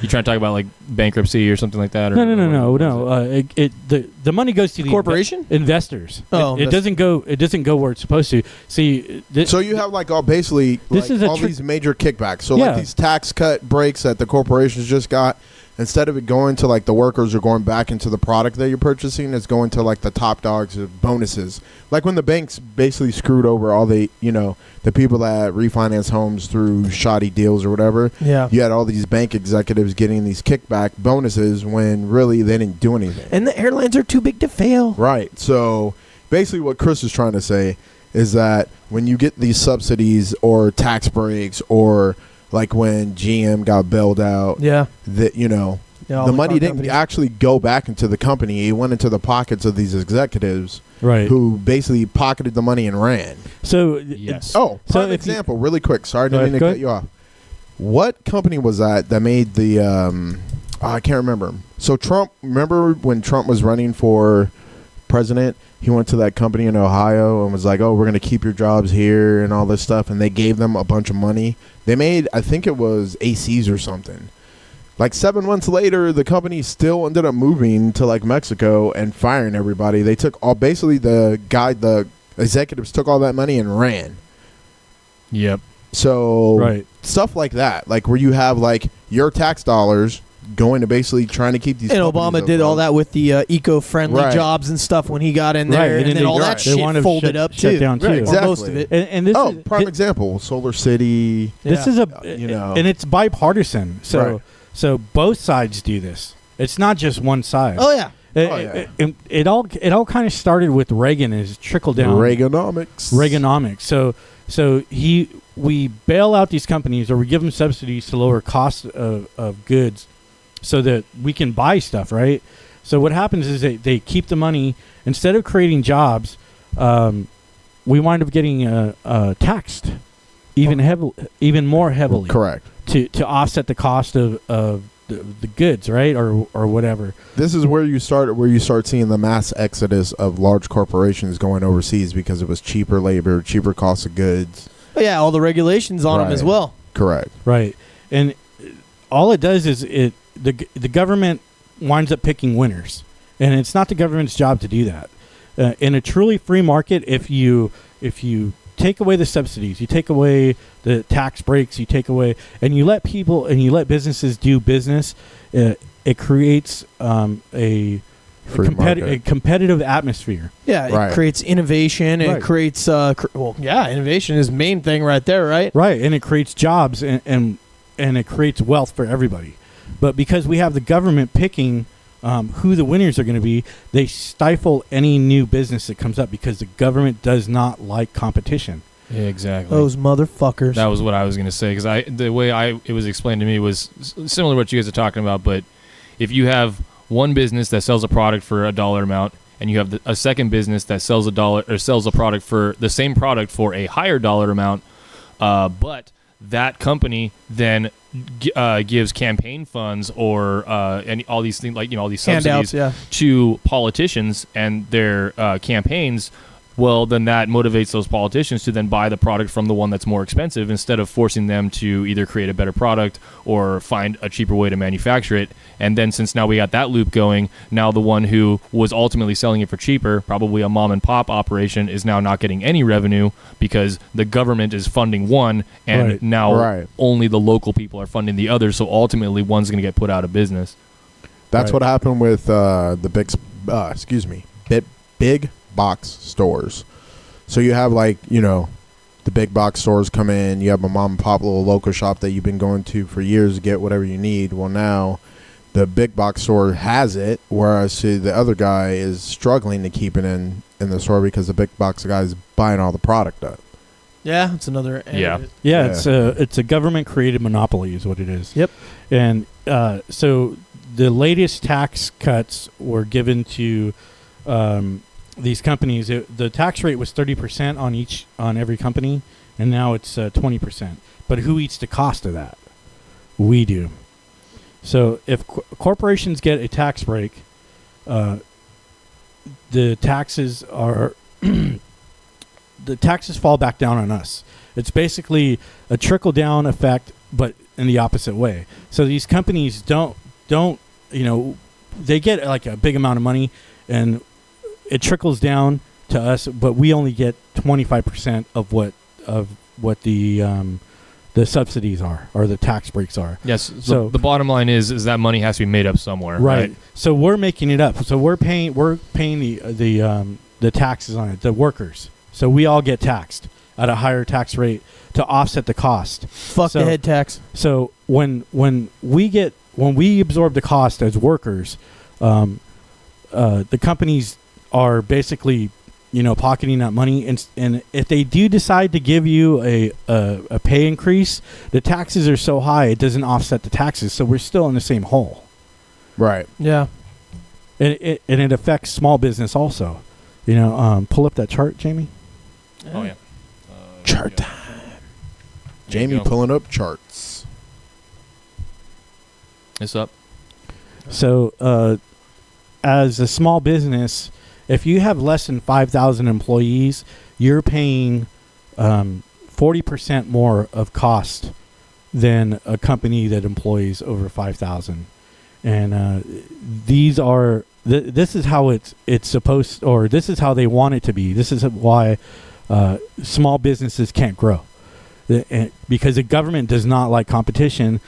You trying to talk about like bankruptcy or something like that? Or No. The money goes to the Corporation? investors. Oh, it doesn't go. It doesn't go where it's supposed to. See, So you have like all basically This like is a all these major kickbacks. So Yeah. like these tax cut breaks that the corporations just got, instead of it going to like the workers or going back into the product that you're purchasing, it's going to like the top dogs or bonuses. Like when the banks basically screwed over all the people that refinance homes through shoddy deals or whatever. Yeah. You had all these bank executives getting these kickback bonuses when really they didn't do anything. And the airlines are too big to fail. Right. So basically what Chris is trying to say is that when you get these subsidies or tax breaks, or like when GM got bailed out, Yeah. that Yeah, all the the money car didn't companies. actually go back into the company. It went into the pockets of these executives right. who basically pocketed the money and ran. So Yes. Oh, So prime if you- example, really quick. Sorry, Go didn't mean ahead, to go cut you off. What company was that made the? I can't remember. So Trump, remember when Trump was running for president? He went to that company in Ohio and was like, "Oh, we're going to keep your jobs here and all this stuff." And they gave them a bunch of money. They made, I think it was ACs or something. Like 7 months later, the company still ended up moving to like Mexico and firing everybody. They took all, basically the executives took all that money and ran. Yep. So Right. stuff like that, like where you have like your tax dollars going to basically trying to keep these. And companies Obama did all afloat. that with the eco-friendly Right. jobs and stuff when he got in Right, there, and then all that they shit wanted to folded up shut too. down too. Right, Or exactly. most of it. And this Oh, is prime example, Solar City. This Yeah. is You know. and it's bipartisan. So Right. so both sides do this. It's not just one side. Oh yeah. It all kind of started with Reagan and it's trickled down. Reaganomics. So we bail out these companies, or we give them subsidies to lower costs of goods, so that we can buy stuff, right? So what happens is they keep the money. Instead of creating jobs, we wind up getting taxed even more heavily. Correct. To offset the cost of the goods, right, or whatever. This is where you start seeing the mass exodus of large corporations going overseas because it was cheaper labor, cheaper cost of goods. Oh, yeah, all the regulations on them Right. as well. Correct. Right, and all it does is the government winds up picking winners, and it's not the government's job to do that. In a truly free market, if you take away the subsidies, you take away the tax breaks, you take away, and you let people and you let businesses do business, it creates a competitive atmosphere. Yeah, it Right. creates innovation. Right. It creates, innovation is the main thing right there, right? Right, and it creates jobs and it creates wealth for everybody. But because we have the government picking who the winners are going to be, they stifle any new business that comes up because the government does not like competition. Yeah, exactly. Those motherfuckers. That was what I was going to say, because the way it was explained to me was similar to what you guys are talking about. But if you have one business that sells a product for a dollar amount, and you have a second business that sells a product for the same product for a higher dollar amount, but that company then gives campaign funds or all these things, like all these subsidies handouts, yeah. to politicians and their campaigns. Well, then that motivates those politicians to then buy the product from the one that's more expensive, instead of forcing them to either create a better product or find a cheaper way to manufacture it. And then since now we got that loop going, now the one who was ultimately selling it for cheaper, probably a mom and pop operation, is now not getting any revenue because the government is funding one, and Right. now only the local people are funding the other. So ultimately one's going to get put out of business. That's Right. what happened with the big box stores. So you have the big box stores come in. You have a mom and pop little local shop that you've been going to for years to get whatever you need. Well, now the big box store has it, whereas the other guy is struggling to keep it in the store because the big box guy is buying all the product up. Yeah, it's another. Yeah. Yeah, it's a government created monopoly is what it is. Yep. And so the latest tax cuts were given to these companies. The tax rate was 30% on every company, and now it's 20%. But who eats the cost of that? We do. So if corporations get a tax break, the taxes are the taxes fall back down on us. It's basically a trickle down effect, but in the opposite way. So these companies don't they get like a big amount of money, and it trickles down to us, but we only get 25% of what the subsidies are, or the tax breaks are. Yes. So the bottom line is that money has to be made up somewhere. Right. So we're making it up. So we're paying the taxes on it, the workers. So we all get taxed at a higher tax rate to offset the cost. Fuck the head tax. So when we absorb the cost as workers, the companies are basically pocketing that money, and if they do decide to give you a pay increase, the taxes are so high it doesn't offset the taxes, so we're still in the same hole. Right. Yeah. And it affects small business also. Pull up that chart, Jamie. Oh yeah. Chart time. Jamie pulling up charts. It's up. So as a small business, if you have less than 5,000 employees, you're paying 40% more of cost than a company that employs over 5,000. And this is how it's supposed, or this is how they want it to be. This is why small businesses can't grow, because the government does not like competition.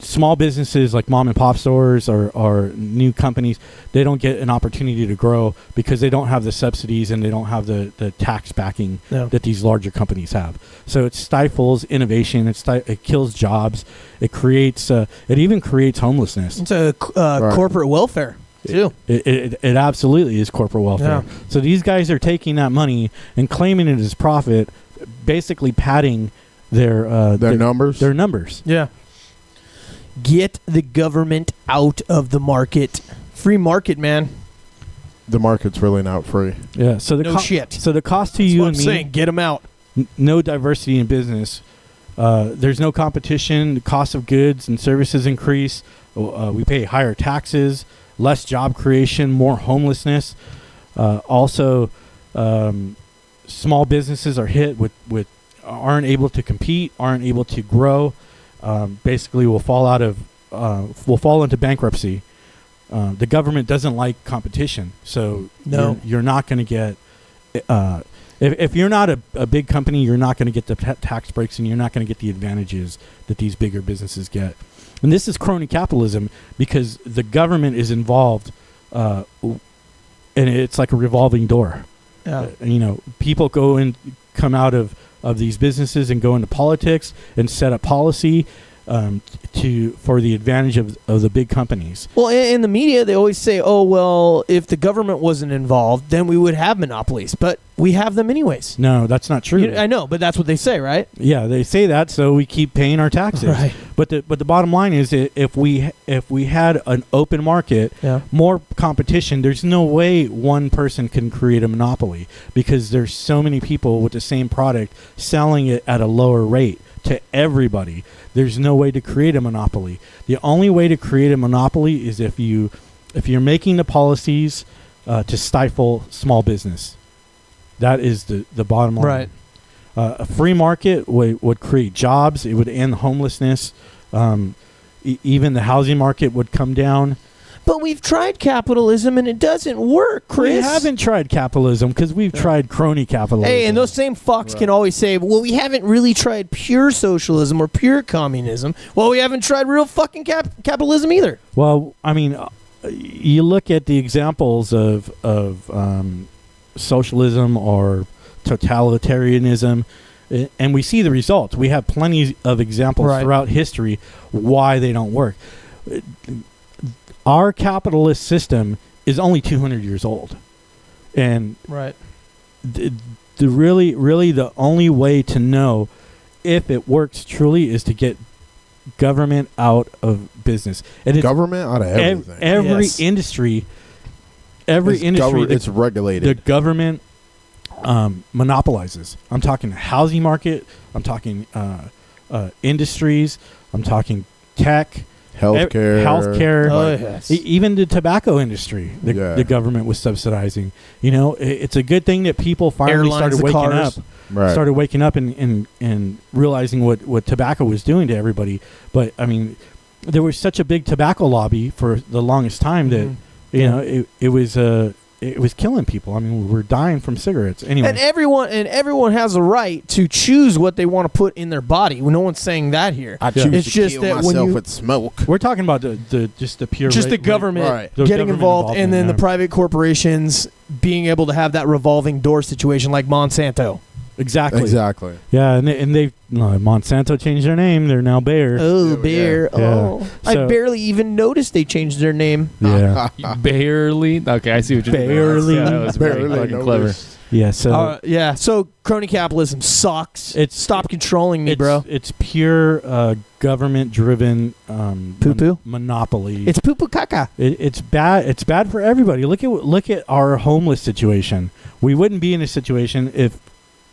Small businesses like mom and pop stores or new companies, they don't get an opportunity to grow because they don't have the subsidies and they don't have the tax backing that these larger companies have. So it stifles innovation. It kills jobs. It creates. It even creates homelessness. It's a corporate welfare too. It absolutely is corporate welfare. Yeah. So these guys are taking that money and claiming it as profit, basically padding their numbers. Their numbers. Yeah. Get the government out of the market. Free market, man. The market's really not free. Yeah. So the shit. So the cost to That's you what and I'm me. saying. Get them out. No diversity in business. There's no competition. The cost of goods and services increase. We pay higher taxes, less job creation, more homelessness. Also, small businesses are hit with aren't able to compete, aren't able to grow. Basically will fall into bankruptcy. The government doesn't like competition, so you're not going to get if you're not a big company, you're not going to get the tax breaks, and you're not going to get the advantages that these bigger businesses get. And this is crony capitalism because the government is involved, and it's like a revolving door. Yeah. People come out of these businesses and go into politics and set up policy for the advantage of the big companies. Well, in the media, they always say, oh, well, if the government wasn't involved, then we would have monopolies. But we have them anyways. No, that's not true. I know, but that's what they say, right? Yeah, they say that, so we keep paying our taxes. Right. But the bottom line is that if we had an open market, more competition, there's no way one person can create a monopoly because there's so many people with the same product selling it at a lower rate to everybody. There's no way to create a monopoly. The only way to create a monopoly is if you're making the policies to stifle small business. That is the bottom line. Right. A free market would create jobs. It would end homelessness. Even the housing market would come down. But we've tried capitalism and it doesn't work, Chris. We haven't tried capitalism because we've tried crony capitalism. Hey, and those same fucks can always say, well, we haven't really tried pure socialism or pure communism. Well, we haven't tried real fucking capitalism either. Well, I mean, you look at the examples of socialism or totalitarianism, and we see the results. We have plenty of examples throughout history why they don't work. Our capitalist system is only 200 years old, and really the only way to know if it works truly is to get government out of business. And it's Government out of everything. every Yes. It's industry, it's regulated. the government monopolizes. I'm talking housing market. I'm talking industries. I'm talking tech, healthcare. Oh, yes. Even the tobacco industry. The government was subsidizing. You know, it's a good thing that people finally Airlines, started the waking cars. up. Right. Started waking up and realizing what tobacco was doing to everybody. But I mean, there was such a big tobacco lobby for the longest time that you know it was killing people. I mean, we're dying from cigarettes anyway. And everyone has a right to choose what they want to put in their body. No one's saying that here. I choose It's to just kill that when myself you- with smoke. We're talking about the pure Just the government Right. The getting government involved, and then involvement, the private corporations being able to have that revolving door situation like Monsanto. Exactly. Yeah, and they Monsanto changed their name. They're now Bayer. Oh, Yeah. bear. Yeah. Oh, I So- barely even noticed they changed their name. Yeah. Barely. Okay, I see what you're doing. Barely. Yeah, that was very fucking clever. Yeah. So Yeah. So crony capitalism sucks. It's- Stop controlling me, it's, bro. It's pure government-driven Poo-poo? monopoly. It's poo poo caca. It's bad. It's bad for everybody. Look at our homeless situation. We wouldn't be in a situation if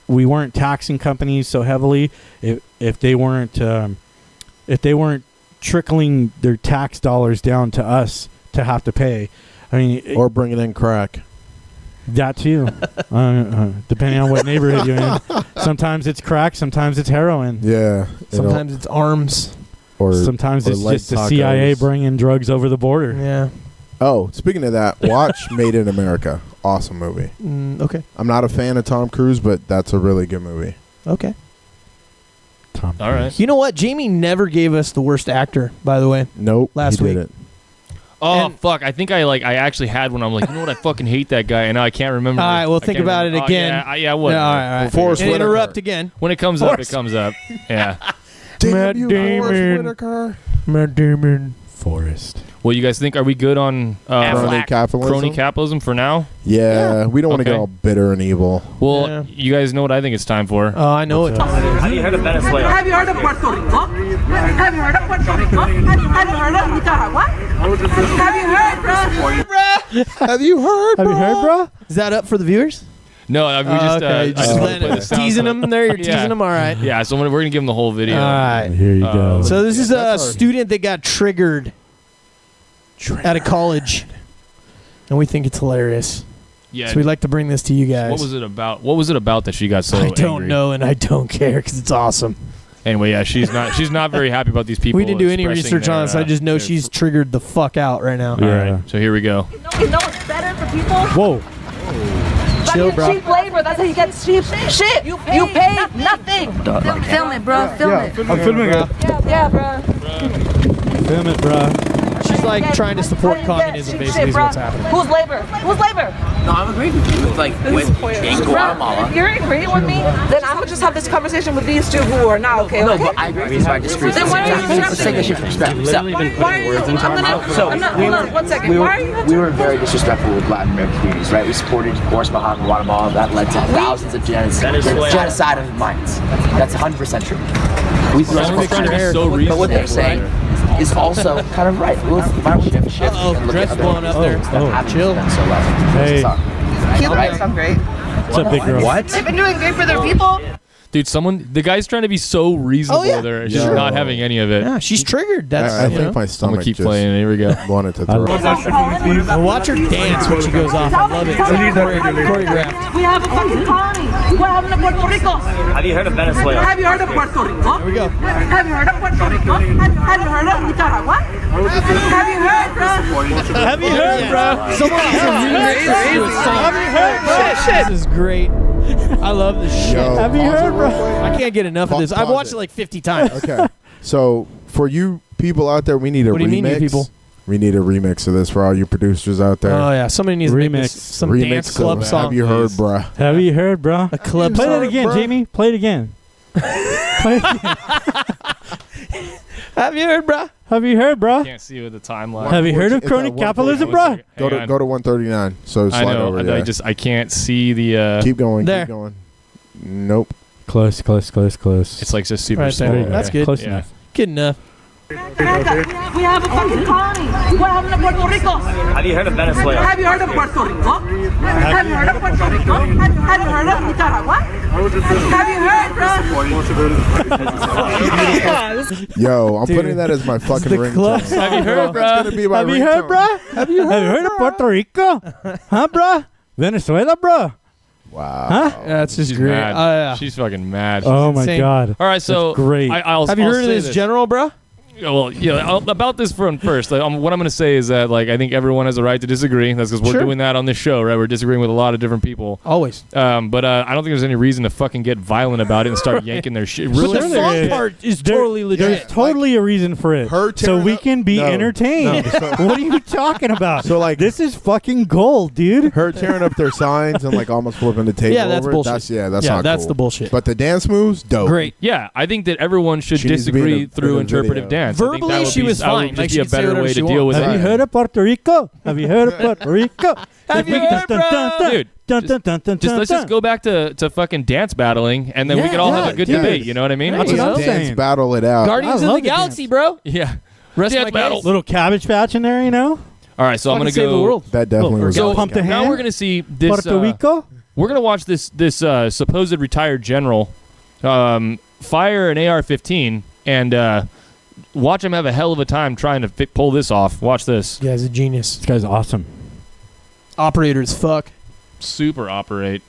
we weren't taxing companies so heavily. If they weren't trickling their tax dollars down to us to have to pay. I mean, or bringing in crack. that too. Depending on what neighborhood you're in. Sometimes it's crack. Sometimes it's heroin. Yeah. Sometimes it's arms. or Sometimes or it's light just the tacos. CIA bringing drugs over the border. Yeah. Oh, speaking of that, watch Made in America. Awesome movie. Okay. I'm not a fan of Tom Cruise, but that's a really good movie. Okay. Tom All right. Cruise. You know what? Jamie never gave us the worst actor, by the way. Nope. Last he week. didn't. Oh And- fuck! I think I actually had one. I'm like, you know what? I fucking hate that guy, and now I can't remember. All right, well, I think can't about remember. it again. Yeah, what? Yeah, all right. Well, Forrest And Whitaker. interrupt again. When it comes up, it comes up. Yeah. Matt you, Damon. Forrest Whitaker. Matt Damon. Forrest. Well, you guys think, are we good on Crony capitalism. crony capitalism for now? Yeah, we don't want to Okay. get all bitter and evil. Well, Yeah. you guys know what I think it's time for. Oh, I know it. Have you heard of Venezuela? Have you heard of Puerto Rico? Have you heard of Puerto Rico? Have you heard of Nicaragua? Have you heard, bro? Have you heard? Have you heard, bro? Is that up for the viewers? No, we just, okay. I Just just wanna letting play it- the teasing SoundCloud. them there. You're Yeah. teasing them. All right. Yeah, so we're gonna give them the whole video. All right. Here you go. So this is a that's our- student that got triggered at a college, and we think it's hilarious. Yeah. So we'd like to bring this to you guys. What was it about? What was it about that she got so I don't angry? know, and I don't care because it's awesome. Anyway, yeah, she's not very happy about these people. We didn't do any expressing research on their, this. I just know their she's triggered the fuck out right now. All Yeah. right, so here we go. You know it's better for people. Whoa. Chill, bro. Cheap labor. That's how you get cheap shit. You pay nothing. Film it, bro. Film it. I'm filming it. Yeah, bro. Film it, bro. She's like trying to support communism, basically, is what's happening. Who's labor? Who's labor? No, I'm agreeing with you. Like, in Guatemala. If you're agreeing with me, then I'm gonna just have this conversation with these two who are not okay. No, Okay? but I agree with you. I disagree. Then why are you Let's take this shit from perspective. So, Why are you? I'm not. Hold on, 1 second. we Why are you? were very disrespectful with Latin American communities, right? We supported Guatemala, Guatemala. That led to thousands of genocide of minds. That's 100% true. We threw Someone our trying to be culture. so But what they're reasonable, saying is also kind of right. Well, why don't we take a shift and look dress at blowing up there. Chill. Hey. He looks so great. What's up, big girl? What? They've been doing great for their people. Dude, the guy's trying to be so reasonable Oh, yeah. there. She's Yeah. not having any of it. Yeah, she's triggered. That's I you think know. my I'm stomach gonna keep just playing. Here we go. wanted to throw. Well, watch her dance when she goes off. I love it. Choreographed. We have a fucking colony. What happened to Puerto Rico? Have you heard of Venezuela? Have you heard of Puerto Rico? Here we go. Have you heard of Puerto Rico? Have you heard of Nicaragua? Have you heard, bro? Have you heard, bro? Someone needs to remix this to a song. Have you heard, bro? This is great. I love this shit. Yo, Have you pause heard, it real bro? quick. I can't get enough of this. I've Pause watched it. it like 50 times. Okay, so for you people out there, we need a What do remix. you mean, you people? We need a remix of this for all you producers out there. Oh yeah, somebody needs to make this Remix. some remix dance club of song. Have you heard, bruh? Have you heard, bro? A club Play song. that again, bruh. Jamie. Play it again. Play it again. Have you heard, bro? Have you heard, bro? Can't see with the timeline. Have you heard of It's crony at 1:40. capitalism, bro? Go to 139. So I slide know. over. Yeah. I can't see the. keep going. There. Keep going. Nope. Close. It's like just super Right small. there. That's good. Close Yeah. enough. Good enough. We have a fucking colony. What happened to Puerto Rico? Have you heard of Venezuela? Have you heard of Puerto Rico? Have you heard of Puerto Rico? Have you heard of Nicaragua? Have you heard, bro? Yo, I'm putting that as my fucking ringtone. Have you heard, bro? It's gonna be my Have you heard, ringtone. bro? Have you heard of Puerto Rico? Huh, bro? Venezuela, bro? Wow. Huh? Yeah, it's just She's great. mad. Yeah. She's fucking mad. Oh my insane. God. All right, so That's great. I'll Have you I'll heard of say this general, bro? Well, yeah, about this from first. What I'm going to say is that, like, I think everyone has a right to disagree. That's because we're Sure. doing that on this show, right? We're disagreeing with a lot of different people. Always. But I don't think there's any reason to fucking get violent about it and start yanking their shit. But Really? the There fun is. part is There- totally legit. There's totally a reason for it. Her So tearing we up- can be No. entertained. No, so- What are you talking about? So, like- this is fucking gold, dude. Her tearing up their signs and like almost flipping the table Yeah, that's over. bullshit. That's Yeah, not that's cool. the bullshit. But the dance moves, dope. Great. Yeah, I think that everyone should She needs to be in disagree a- through in a interpretive video. dance. I think that Verbally, would she be- was that would fine. just Like, be she a could say better whatever way she to deal with wants. Have it. you heard of Puerto Rico? Have you heard of Puerto Rico? Have you heard, bro? Dude, let's just go back to fucking dance battling, and then we Yeah, can all have yeah, a good dude. debate. You know what I mean? That's There what you I'm go. Dance saying. battle it out. Guardians I of love the the Galaxy, dance. bro. Yeah. Rest Dance my battle. case. Little Cabbage Patch in there, you know? All right, so I'm Fucking gonna save go. the world. That definitely was. So awesome. pump the Now hand. we're gonna see this. Puerto Rico? We're gonna watch this supposed retired general fire an AR-15 and watch him have a hell of a time trying to pull this off. Watch this. Guy's a genius. This guy's awesome. Operator as fuck. Super operate.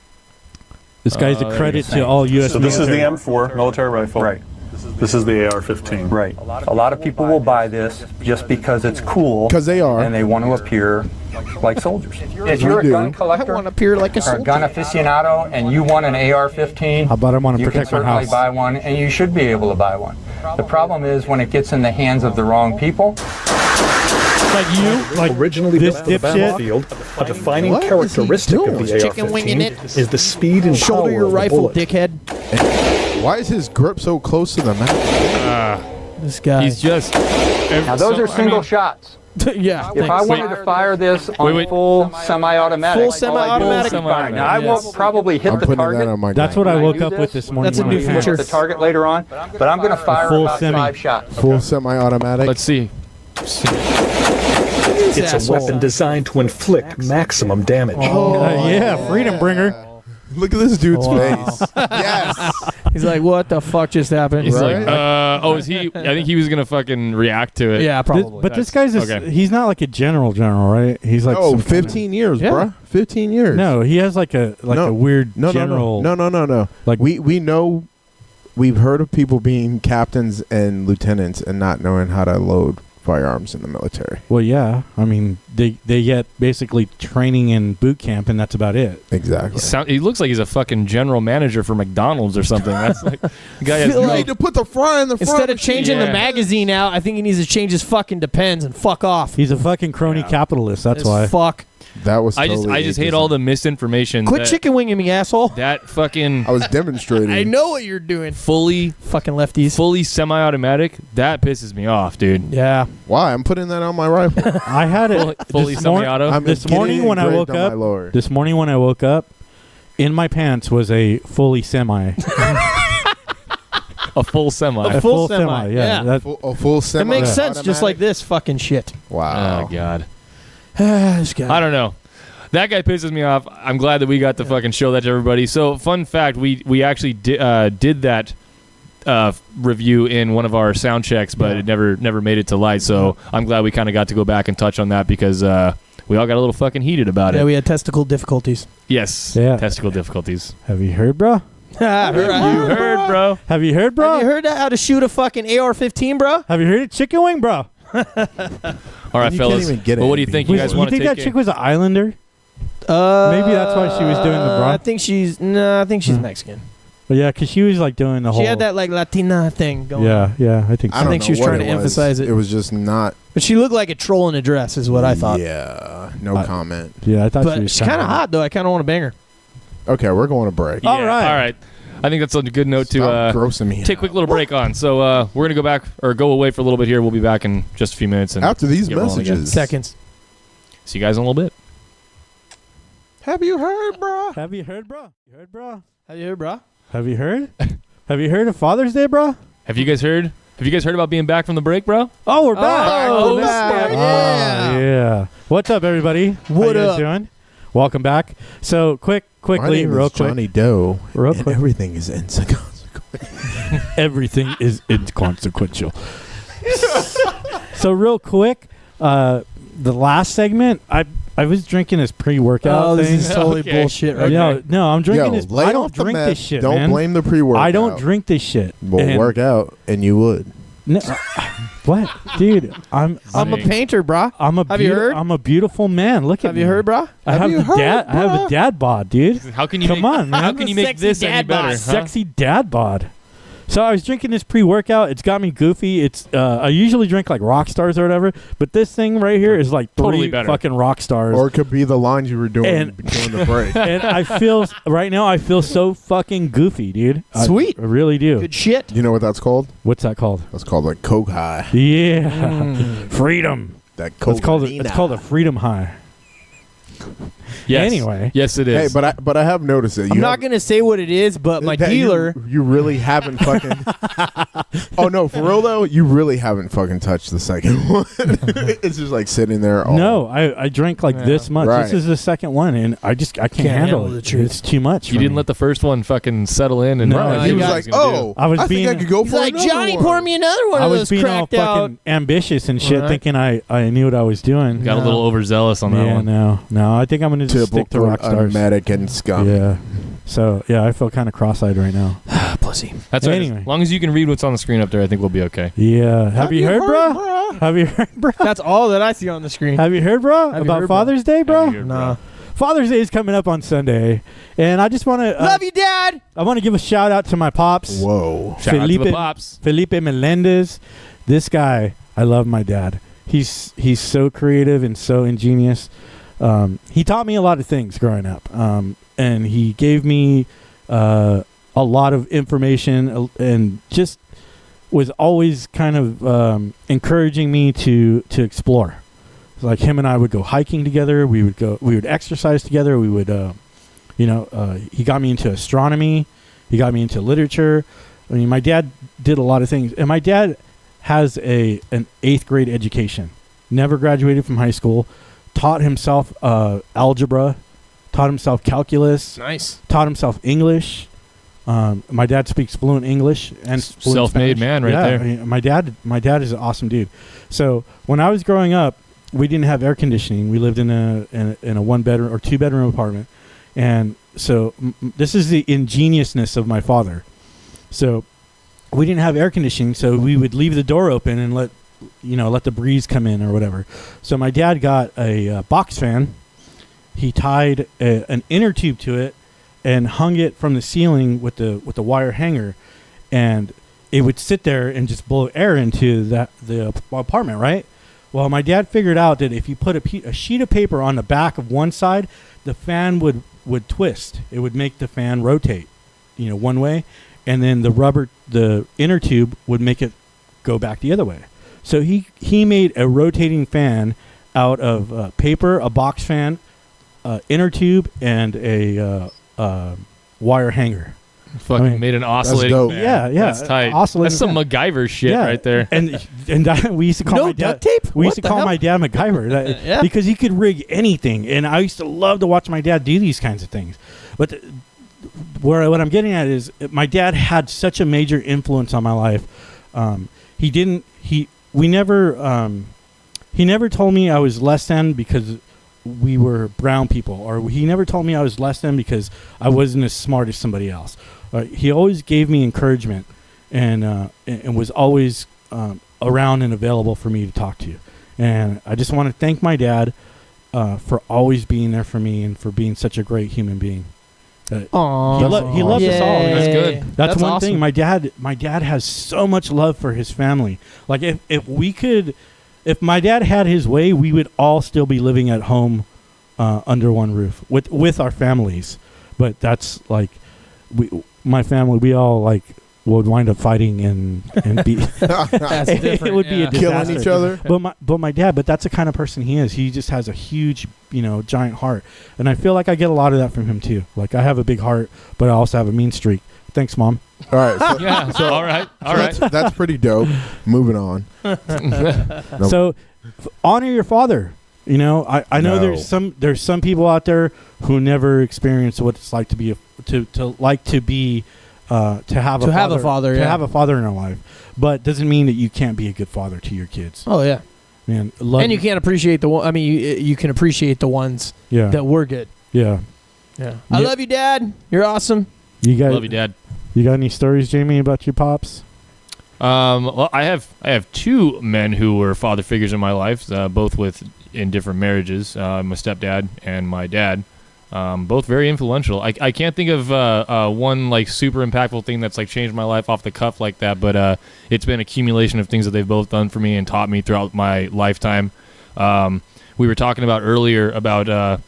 This guy's there a you credit go. to all U.S. So this is the military. M4 military rifle. Right. This is the AR-15. Right. A lot of people will buy this just because it's cool. 'Cause they are. And they want to appear like soldiers. If you're a do. gun I collector want to appear like a or a soldier. gun aficionado and you want an AR-15, How about I want to you can protect my certainly house? buy one, and you should be able to buy one. The problem is when it gets in the hands of the wrong people. Like you? Like Originally this built for the dipshit? battlefield, a defining What is he characteristic doing? of the Chicken winging it? AR-15 is the speed and Shoulder power your of the rifle, bullet. dickhead. Why is his grip so close to the mouth? This guy. He's just. Now those are single shots. yeah. If I wanted to fire this on Wait. full semi-automatic, Full semi-automatic. Now I Yes. won't probably hit I'm the putting target. that on my. That's gun. what I When woke do up with this morning. That's a when new I hit came. feature. the target later on, but I'm going to fire full about semi. 5 shots. Full semi-automatic. Let's see. It's a weapon designed to inflict maximum damage. Yeah, Freedom Bringer. Look at this dude's Wow. face. Yes. He's like, what the fuck just happened? He's Right? like, is he? I think he was gonna fucking react to it. Yeah, probably. But this guy's okay. he's not like a general, right? He's like Oh, some kind of- 15 years, Yeah. bruh. 15 years. No, he has like a No. weird No, general. No. Like We know, we've heard of people being captains and lieutenants and not knowing how to load firearms in the military. Well, yeah. I mean, they get basically training in boot camp, and that's about it. Exactly. He looks like he's a fucking general manager for McDonald's or something. That's like the guy has Feel You no- need to put the fry in the front. Instead of changing the Yeah. magazine out, I think he needs to change his fucking Depends and fuck off. He's a fucking crony capitalist. That's As why. Fuck. That was. I just hate ageism. all the misinformation. Quit that, chicken winging me, asshole. That fucking I was demonstrating. I know what you're doing. fully Fucking lefties. semi-automatic. That pisses me off, dude. Yeah. Why? I'm putting that on my rifle. I had it Fully this morning- semi-auto. I'm This getting morning when I engraved woke on my up, lower. This morning when I woke up, in my pants was a fully semi. A full semi. A full semi, yeah. That, A full It semi. makes sense, just like this fucking shit. Wow. Oh god. This guy. I don't know. That guy pisses me off. I'm glad that we got to fucking show that to everybody. So, fun fact: we actually did that review in one of our sound checks, but it never made it to light. So I'm glad we kind of got to go back and touch on that because we all got a little fucking heated about Yeah, it. we had testicle difficulties. Yes. Yeah. Testicle difficulties. have you heard, bro? Have You heard, bro. Have you heard, bro? you heard that? How to shoot a fucking AR-15, bro? Have you heard it? Chicken wing, bro. All right, You fellas. can't even get Well, it, what do you dude. think? You guys want to think take that chick was an islander? Maybe that's why she was doing the bra. I think she's Mexican. But yeah, because she was like doing the whole. She had that like Latina thing going. Yeah, yeah, I think so. I don't think know she was what trying it to emphasize it. It was just not. But she looked like a troll in a dress, is what I thought. Yeah. No comment. Yeah, I thought she But was she's kind of hot though. I kind of want to bang her. Okay, we're going to break. Yeah, All right. All right. I think that's a good note Stop to grossing me take a out. quick little break on. So we're going to go back or go away for a little bit here. We'll be back in just a few minutes. And After these get rolling again. messages. Seconds. See you guys in a little bit. Have you heard, bro? Have you heard, bro? You heard, bro? Have you heard, bro? Have you heard? Have you heard of Father's Day, bro? Have you guys heard about being back from the break, bro? Oh, we're back. Oh, We're back. Yeah. What's up, everybody? What How you guys up? doing? Welcome back. So, My quickly, name real is quick. Johnny Doe. Real and quick. Everything is inconsequential. Everything is inconsequential. So, real quick, the last segment, I was drinking this pre-workout Oh, this thing. is totally Okay. bullshit right No, no, I'm drinking Yo, this. lay I don't off the drink meth. this shit, Don't man. blame the pre-workout. I don't drink this shit. Well, And- work out, and you would. No, what, dude? I'm I'm a painter, brah. I'm a Have you heard? I'm a beautiful man. Look at Have me. you heard, brah? I have you the heard, dad. I have bruh? a dad bod, dude. How can you Come on, man. How can you make Sexy this any dad better? bod. Huh? Sexy dad bod. So I was drinking this pre-workout. It's got me goofy. It's I usually drink like rock stars or whatever, but this thing right here is like Totally three better. fucking rock stars. Or it could be the lines you were doing And- during the break. And I feel right now. I feel so fucking goofy, dude. Sweet. I really do. Good shit. You know what that's called? What's that called? That's called like coke high. Yeah, freedom. That coke. It's called a freedom high. Yes. Anyway. Yes, it is. Hey, but I have noticed that. I'm not going to say what it is, but my that dealer. You really haven't fucking. Oh no, for real though, you really haven't fucking touched the second one. It's just like sitting there. All No, I drank like this much. Right. This is the second one, and I can't handle it. the truth. It's too much. you for didn't me. let the first one fucking settle in. And No, Right. I He was got- like, "Oh, I was think being- I could go He's for like, another Johnny, one." pour me another one I of was those being all cracked out. fucking ambitious and shit, Right. thinking I knew what I was doing. got a little overzealous on that Yeah, one. no. I think I'm gonna just stick to rock stars. American scum. Yeah. So yeah, I feel kind of cross-eyed right now. Pussy. That's right. Anyway. As long as you can read what's on the screen up there, I think we'll be okay. Yeah. Have you heard, bro? Have you heard, bro? That's all that I see on the screen. Have you heard, bro? Have you About heard, bro? Father's Day, bro? Have you heard, Nah. Father's Day is coming up on Sunday, and I just want to Love you, Dad. I want to give a shout out to my pops. Whoa. Shout out to the pops. Felipe Melendez. This guy, I love my dad. He's so creative and so ingenious. He taught me a lot of things growing up, and he gave me a lot of information and just was always kind of encouraging me to explore. Like him and I would go hiking together. We would exercise together. We would, he got me into astronomy. He got me into literature. I mean, my dad did a lot of things, and my dad has an 8th grade education. Never graduated from high school. Taught himself algebra. Taught himself calculus. Nice. Taught himself English. My dad speaks fluent English and fluent Self-made Spanish. man right Yeah, there. I mean, my dad is an awesome dude. So when I was growing up, we didn't have air conditioning. We lived in a 1-bedroom or 2-bedroom apartment, and so this is the ingeniousness of my father. So we didn't have air conditioning, so we would leave the door open and let the breeze come in or whatever. So my dad got a box fan. He tied an inner tube to it and hung it from the ceiling with the wire hanger, and it would sit there and just blow air into the apartment, right? Well, my dad figured out that if you put a sheet of paper on the back of one side, the fan would twist. It would make the fan rotate, one way, and then the inner tube would make it go back the other way. So he made a rotating fan out of paper, a box fan, inner tube, and a wire hanger. Fucking made an oscillating dope. fan. Yeah. That's tight. Oscillating That's some fan. MacGyver shit right there. And we used to call No my dad duct tape? We used What to the call hell? my dad MacGyver Yeah. because he could rig anything, and I used to love to watch my dad do these kinds of things. But what I'm getting at is my dad had such a major influence on my life. He never told me I was less than because we were brown people, or he never told me I was less than because I wasn't as smart as somebody else. He always gave me encouragement and was always around and available for me to talk to. And I just want to thank my dad for always being there for me and for being such a great human being. Aww. He loves us all. That's good. That's one awesome. thing. My dad has so much love for his family. Like if my dad had his way, we would all still be living at home under one roof with our families. But that's like my family. We all like would wind up fighting and be. That's It different. would be a Killing disaster. each other. But my dad. But that's the kind of person he is. He just has a huge, giant heart, and I feel like I get a lot of that from him too. Like I have a big heart, but I also have a mean streak. Thanks, Mom. All right. So, Yeah. so- all right. All so right. That's pretty dope. Moving on. Nope. So honor your father. You know, I know No. there's some people out there who never experienced what it's like to be to have a father in their life, but doesn't mean that you can't be a good father to your kids. Oh yeah, Man, and you can't appreciate the one. I mean, you can appreciate the ones yeah that were good. yeah. Yeah, I love you, Dad. You're awesome. You guys Love you, Dad. You got any stories, Jamie, about your pops? Well, I have two men who were father figures in my life, both in different marriages. My stepdad and my dad, both very influential. I can't think of one like super impactful thing that's like changed my life off the cuff like that, but it's been accumulation of things that they've both done for me and taught me throughout my lifetime. We were talking about earlier about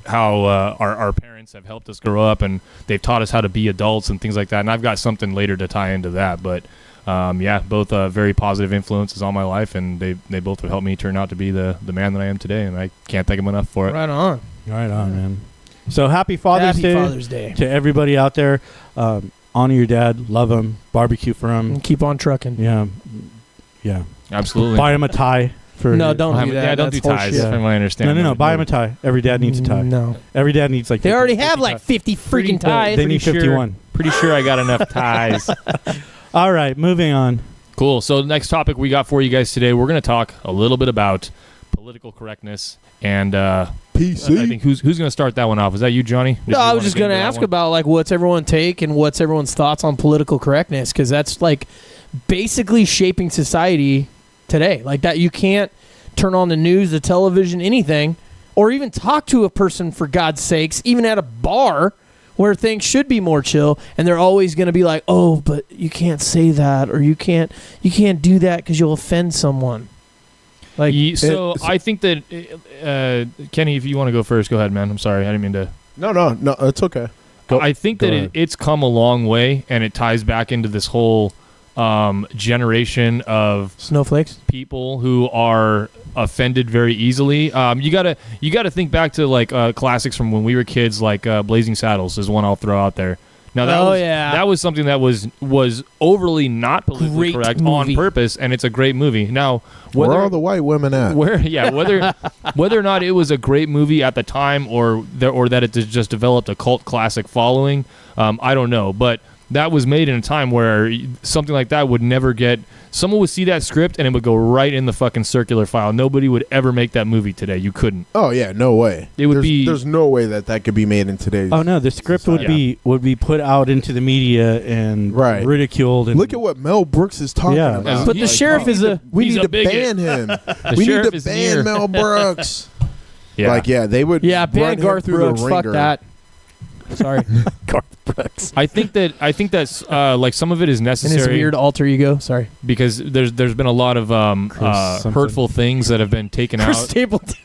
how our parents have helped us grow up and they've taught us how to be adults and things like that. And I've got something later to tie into that, but both very positive influences on my life, and they both have helped me turn out to be the man that I am today, and I can't thank them enough for it. Right on, man. So happy Father's Day to everybody out there. Honor your dad, love him, barbecue for him, and keep on trucking. Yeah, absolutely. Buy him a tie. No, don't do that. Yeah, don't do ties. Yeah. From what I understand. No. Buy him a tie. Every dad needs a tie. No, every dad needs like. They already have like 50 freaking ties. They need 51. Pretty sure I got enough ties. All right, moving on. Cool. So the next topic we got for you guys today, we're going to talk a little bit about political correctness and PC. I think who's going to start that one off? Is that you, Johnny? No, I was just going to ask about like what's everyone's take and what's everyone's thoughts on political correctness, because that's like basically shaping society today. Like that, you can't turn on the news, the television, anything, or even talk to a person, for God's sakes, even at a bar where things should be more chill, and they're always going to be like, oh, but you can't say that, or you can't do that because you'll offend someone. Like, I think that Kenny, if you want to go first, go ahead, man. I'm sorry, I didn't mean to. No, it's okay. I think that it's come a long way, and it ties back into this whole generation of snowflakes, people who are offended very easily. You gotta think back to like classics from when we were kids, like Blazing Saddles is one I'll throw out there. Now that was something that was overly not politically correct on purpose, and it's a great movie. Now, where are the white women at? Whether or not it was a great movie at the time, or that it just developed a cult classic following, I don't know, but that was made in a time where something like that would never get. Someone would see that script and it would go right in the fucking circular file. Nobody would ever make that movie today. You couldn't. Oh yeah, no way. There's no way that could be made in today's. Oh no, the script would be put out into the media and ridiculed. And look at what Mel Brooks is talking about. But the sheriff is we need to ban him. We need to ban Mel Brooks. They would. Yeah, ban Garth Brooks. Fuck that. Sorry, Garth Brooks. I think that's like some of it is necessary. And his weird alter ego. Sorry, because there's been a lot of hurtful things that have been taken Chris out. Stapleton.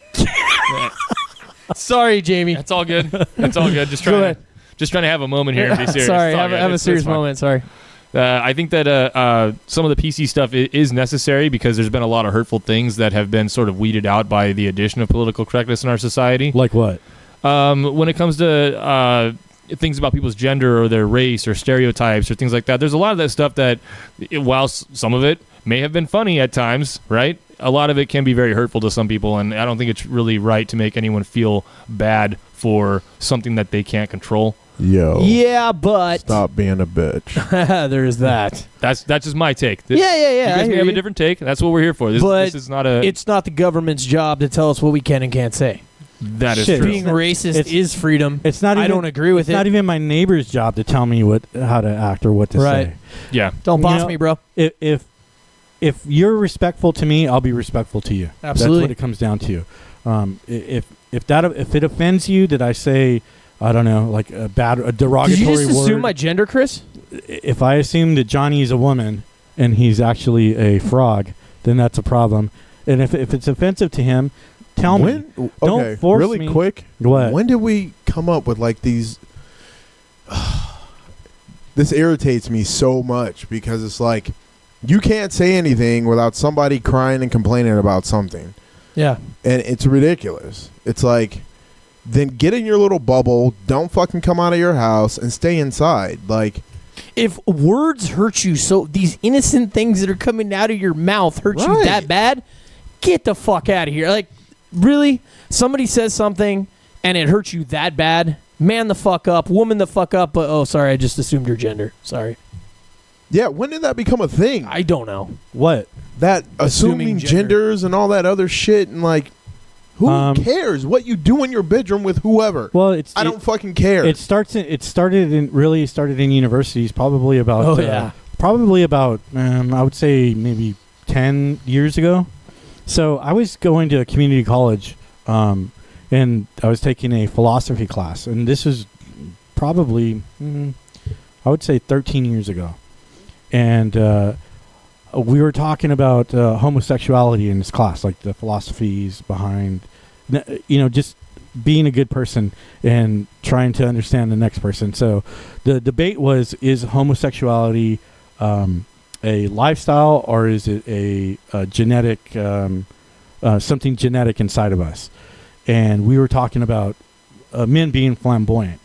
Sorry, Jamie. It's all good. It's all good. Just trying to have a moment here and be serious. Sorry, have a serious moment. Sorry. I think that some of the PC stuff is necessary because there's been a lot of hurtful things that have been sort of weeded out by the addition of political correctness in our society. Like what? When it comes to things about people's gender or their race or stereotypes or things like that, there's a lot of that stuff that, while some of it may have been funny at times, right? A lot of it can be very hurtful to some people, and I don't think it's really right to make anyone feel bad for something that they can't control. Yo. Yeah, but stop being a bitch. There's that. That's just my take. Yeah. You guys may have a different take. That's what we're here for. This is not a. It's not the government's job to tell us what we can and can't say. That is true. Being racist is freedom. It's not. I don't agree with it. It's not even my neighbor's job to tell me how to act or what to say. Yeah. Don't boss me, bro. If you're respectful to me, I'll be respectful to you. Absolutely. That's what it comes down to. If it offends you that I say, I don't know, like a derogatory Did you just word. assume my gender, Chris? If I assume that Johnny is a woman and he's actually a frog, then that's a problem. And if it's offensive to him, tell me. Don't force really me. Quick. What? When did we come up with like these? This irritates me so much because it's like you can't say anything without somebody crying and complaining about something. Yeah. And it's ridiculous. It's like then get in your little bubble. Don't fucking come out of your house and stay inside. Like, if words hurt you, so these innocent things that are coming out of your mouth hurt you that bad, get the fuck out of here. Like, really? Somebody says something and it hurts you that bad? Man the fuck up, woman the fuck up, but sorry, I just assumed your gender. Sorry. Yeah, when did that become a thing? I don't know. What? That assuming genders and all that other shit, and like, who cares what you do in your bedroom with whoever? Well, I don't fucking care. It started in universities probably about I would say maybe 10 years ago. So I was going to a community college, and I was taking a philosophy class, and this was probably I would say 13 years ago. And we were talking about homosexuality in this class, like the philosophies behind, just being a good person and trying to understand the next person. So the debate was, is homosexuality a lifestyle, or is it a genetic, something genetic inside of us? And we were talking about men being flamboyant.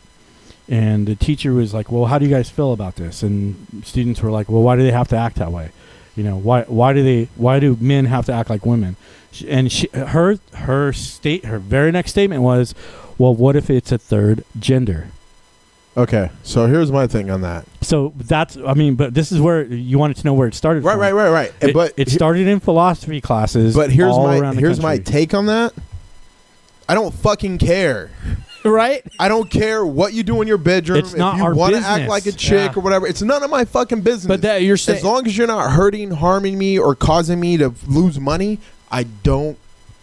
And the teacher was like, well, how do you guys feel about this? And students were like, well, why do they have to act that way? Why do men have to act like women? Her very next statement was, well, what if it's a third gender? Okay, so here's my thing on that. So but this is where you wanted to know where it started from. Right. It started in philosophy classes. But here's here's my take on that. I don't fucking care. Right? I don't care what you do in your bedroom. It's not our business. If you want to act like a chick or whatever, it's none of my fucking business. But that you're saying, as long as you're not hurting, harming me, or causing me to lose money, I don't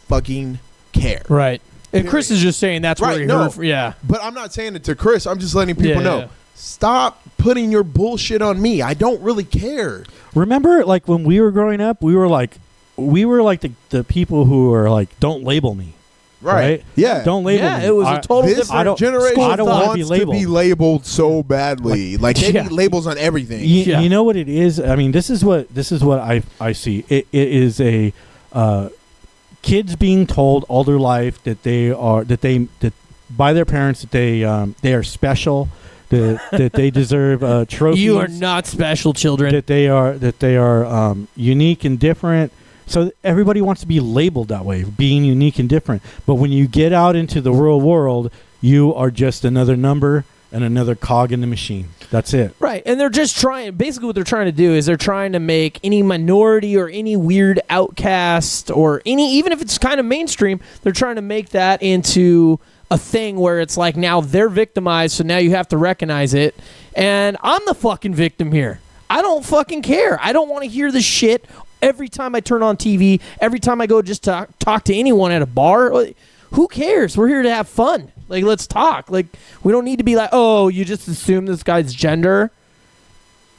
fucking care. Right. And Chris is just saying that's where he heard. Yeah. But I'm not saying it to Chris. I'm just letting people know. Yeah. Stop putting your bullshit on me. I don't really care. Remember, like when we were growing up, we were like the people who are like, don't label me. Right? Yeah. Don't label me. It was a total different generation. I don't want to be labeled so badly. Like they need labels on everything. You know what it is? I mean, this is what I see. It is a kids being told all their life that by their parents that they are special, that they deserve trophies. You are not special, children. That they are unique and different. So everybody wants to be labeled that way, being unique and different. But when you get out into the real world, you are just another number and another cog in the machine. That's it. Right. And they're just basically what they're trying to do is they're trying to make any minority or any weird outcast or even if it's kind of mainstream, they're trying to make that into a thing where it's like now they're victimized, so now you have to recognize it. And I'm the fucking victim here. I don't fucking care. I don't want to hear this shit. Every time I turn on TV, every time I go just to talk to anyone at a bar, who cares? We're here to have fun. Like, let's talk. Like, we don't need to be like, oh, you just assume this guy's gender.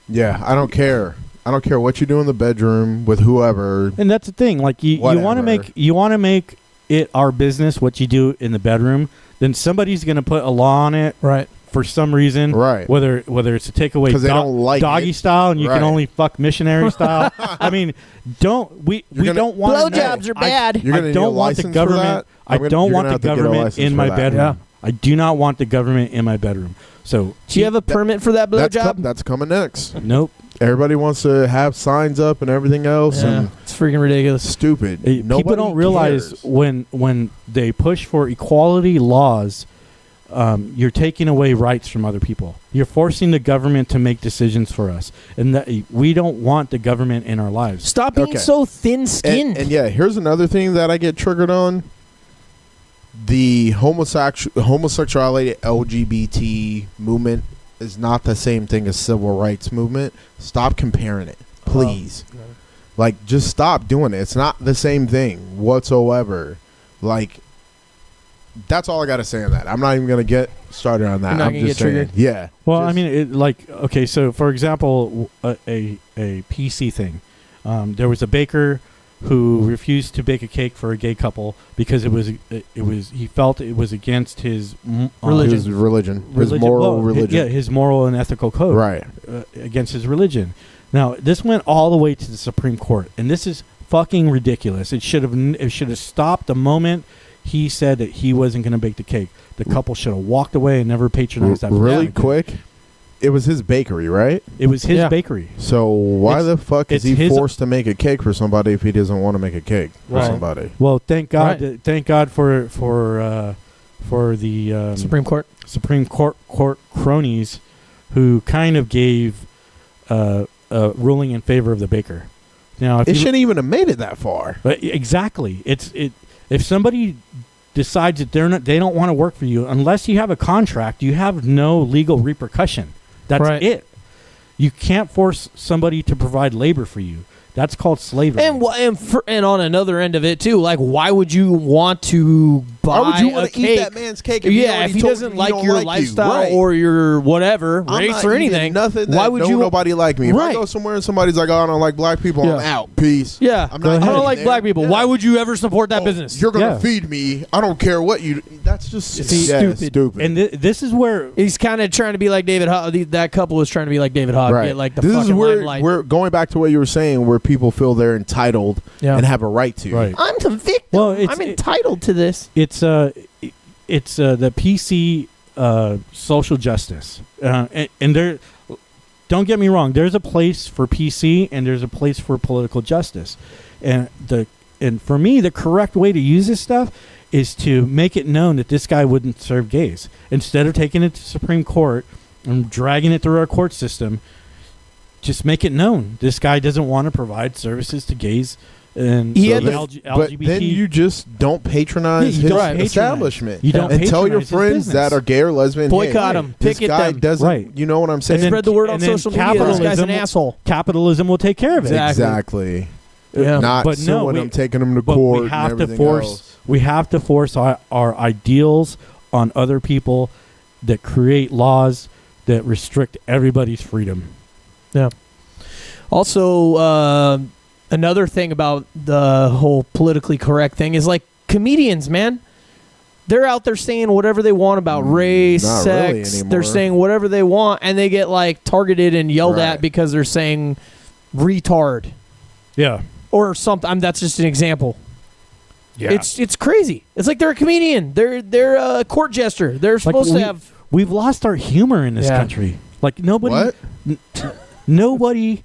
Yeah, I don't care. I don't care what you do in the bedroom with whoever. And that's the thing. Like, you want to make it our business what you do in the bedroom. Then somebody's going to put a law on it. Right. For some reason, right? Whether it's a takeaway doggy style and you can only fuck missionary style. I mean, we don't want blowjobs are bad. I don't want the government. I don't want the government in my bedroom. Yeah. I do not want the government in my bedroom. So, do you have a permit for that blowjob? That's coming next. Nope. Everybody wants to have signs up and everything else. Yeah, and it's freaking ridiculous. Stupid. People don't realize cares. when they push for equality laws. You're taking away rights from other people. You're forcing the government to make decisions for us, and we don't want the government in our lives. Stop being so thin-skinned. And yeah, here's another thing that I get triggered on: the homosexuality LGBT movement is not the same thing as civil rights movement. Stop comparing it, please. Like, just stop doing it. It's not the same thing whatsoever. Like. That's all I got to say on that. I'm not even going to get started on that. I'm just saying. Triggered? Yeah. Well, I mean, okay, so for example, a PC thing. There was a baker who refused to bake a cake for a gay couple because he felt it was against his religion. His moral religion. Yeah, his moral and ethical code. Right. Against his religion. Now, this went all the way to the Supreme Court, and this is fucking ridiculous. It should have stopped the moment he said that he wasn't going to bake the cake. The couple should have walked away and never patronized that. Really Yeah. quick, it was his bakery, right? It was his bakery. So why It's- the fuck is it's he his- forced to make a cake for somebody if he doesn't want to make a cake for Right. somebody? Well, thank God. Right. Thank God for the Supreme Court. Supreme Court cronies who kind of gave a ruling in favor of the baker. Now, if It you, shouldn't even have made it that far. exactly, if somebody decides that they don't want to work for you unless you have a contract, you have no legal repercussion. That's Right. it. You can't force somebody to provide labor for you. That's called slavery. And on another end of it too, like why would you want to buy Why would you a want to cake? eat that man's cake? If Yeah, already if he told doesn't you like don't your like you? lifestyle Right. or your whatever I'm race not or eating anything, nothing. why would you? Nobody like me? If I Right. go somewhere and somebody's like, "Oh, I don't like black people," I'm Yeah. out. Peace. Yeah, I'm Go not. ahead. I don't eating like there. black people. Yeah. Why would you ever support that Oh, business? You're gonna Yeah. feed me. I don't care what you. That's just Stupid. Stupid. and this is where He's kind of trying to be like David Hogg. That couple was trying to be like David Hogg. right. Get like the this fucking is where limelight. we're going back to what you were saying, where people feel they're entitled Yeah. and have a right to. right. I'm the victim. Well, it's- I'm entitled to this. It's the PC social justice, and there. Don't get me wrong. There's a place for PC and there's a place for political justice, and for me, the correct way to use this stuff is to make it known that this guy wouldn't serve gays. Instead of taking it to Supreme Court and dragging it through our court system, just make it known this guy doesn't want to provide services to gays and He had the- But then you just don't patronize Yeah, you don't his patronize. establishment. You don't and tell your patronize his friends business. that are gay or lesbian. Boycott hey, him. This Picket guy them. doesn't. Right. You know what I'm saying? And then- Spread the word on and then social media. This guy's an capitalism- asshole. capitalism will take care of it. Exactly. Yeah. Not But no, suing we- them, taking them to But court. we have and to everything force. else. We have to force our ideals on other people that create laws that restrict everybody's freedom. Yeah. Also, another thing about the whole politically correct thing is like comedians, man. They're out there saying whatever they want about race, not really sex. anymore. They're saying whatever they want, and they get like targeted and yelled Right. at because they're saying retard Yeah. or something. That's just an example. Yeah. It's crazy. It's like they're a comedian. They're a court jester. They're supposed to have. We've lost our humor in this Yeah. country. Like nobody. What? Nobody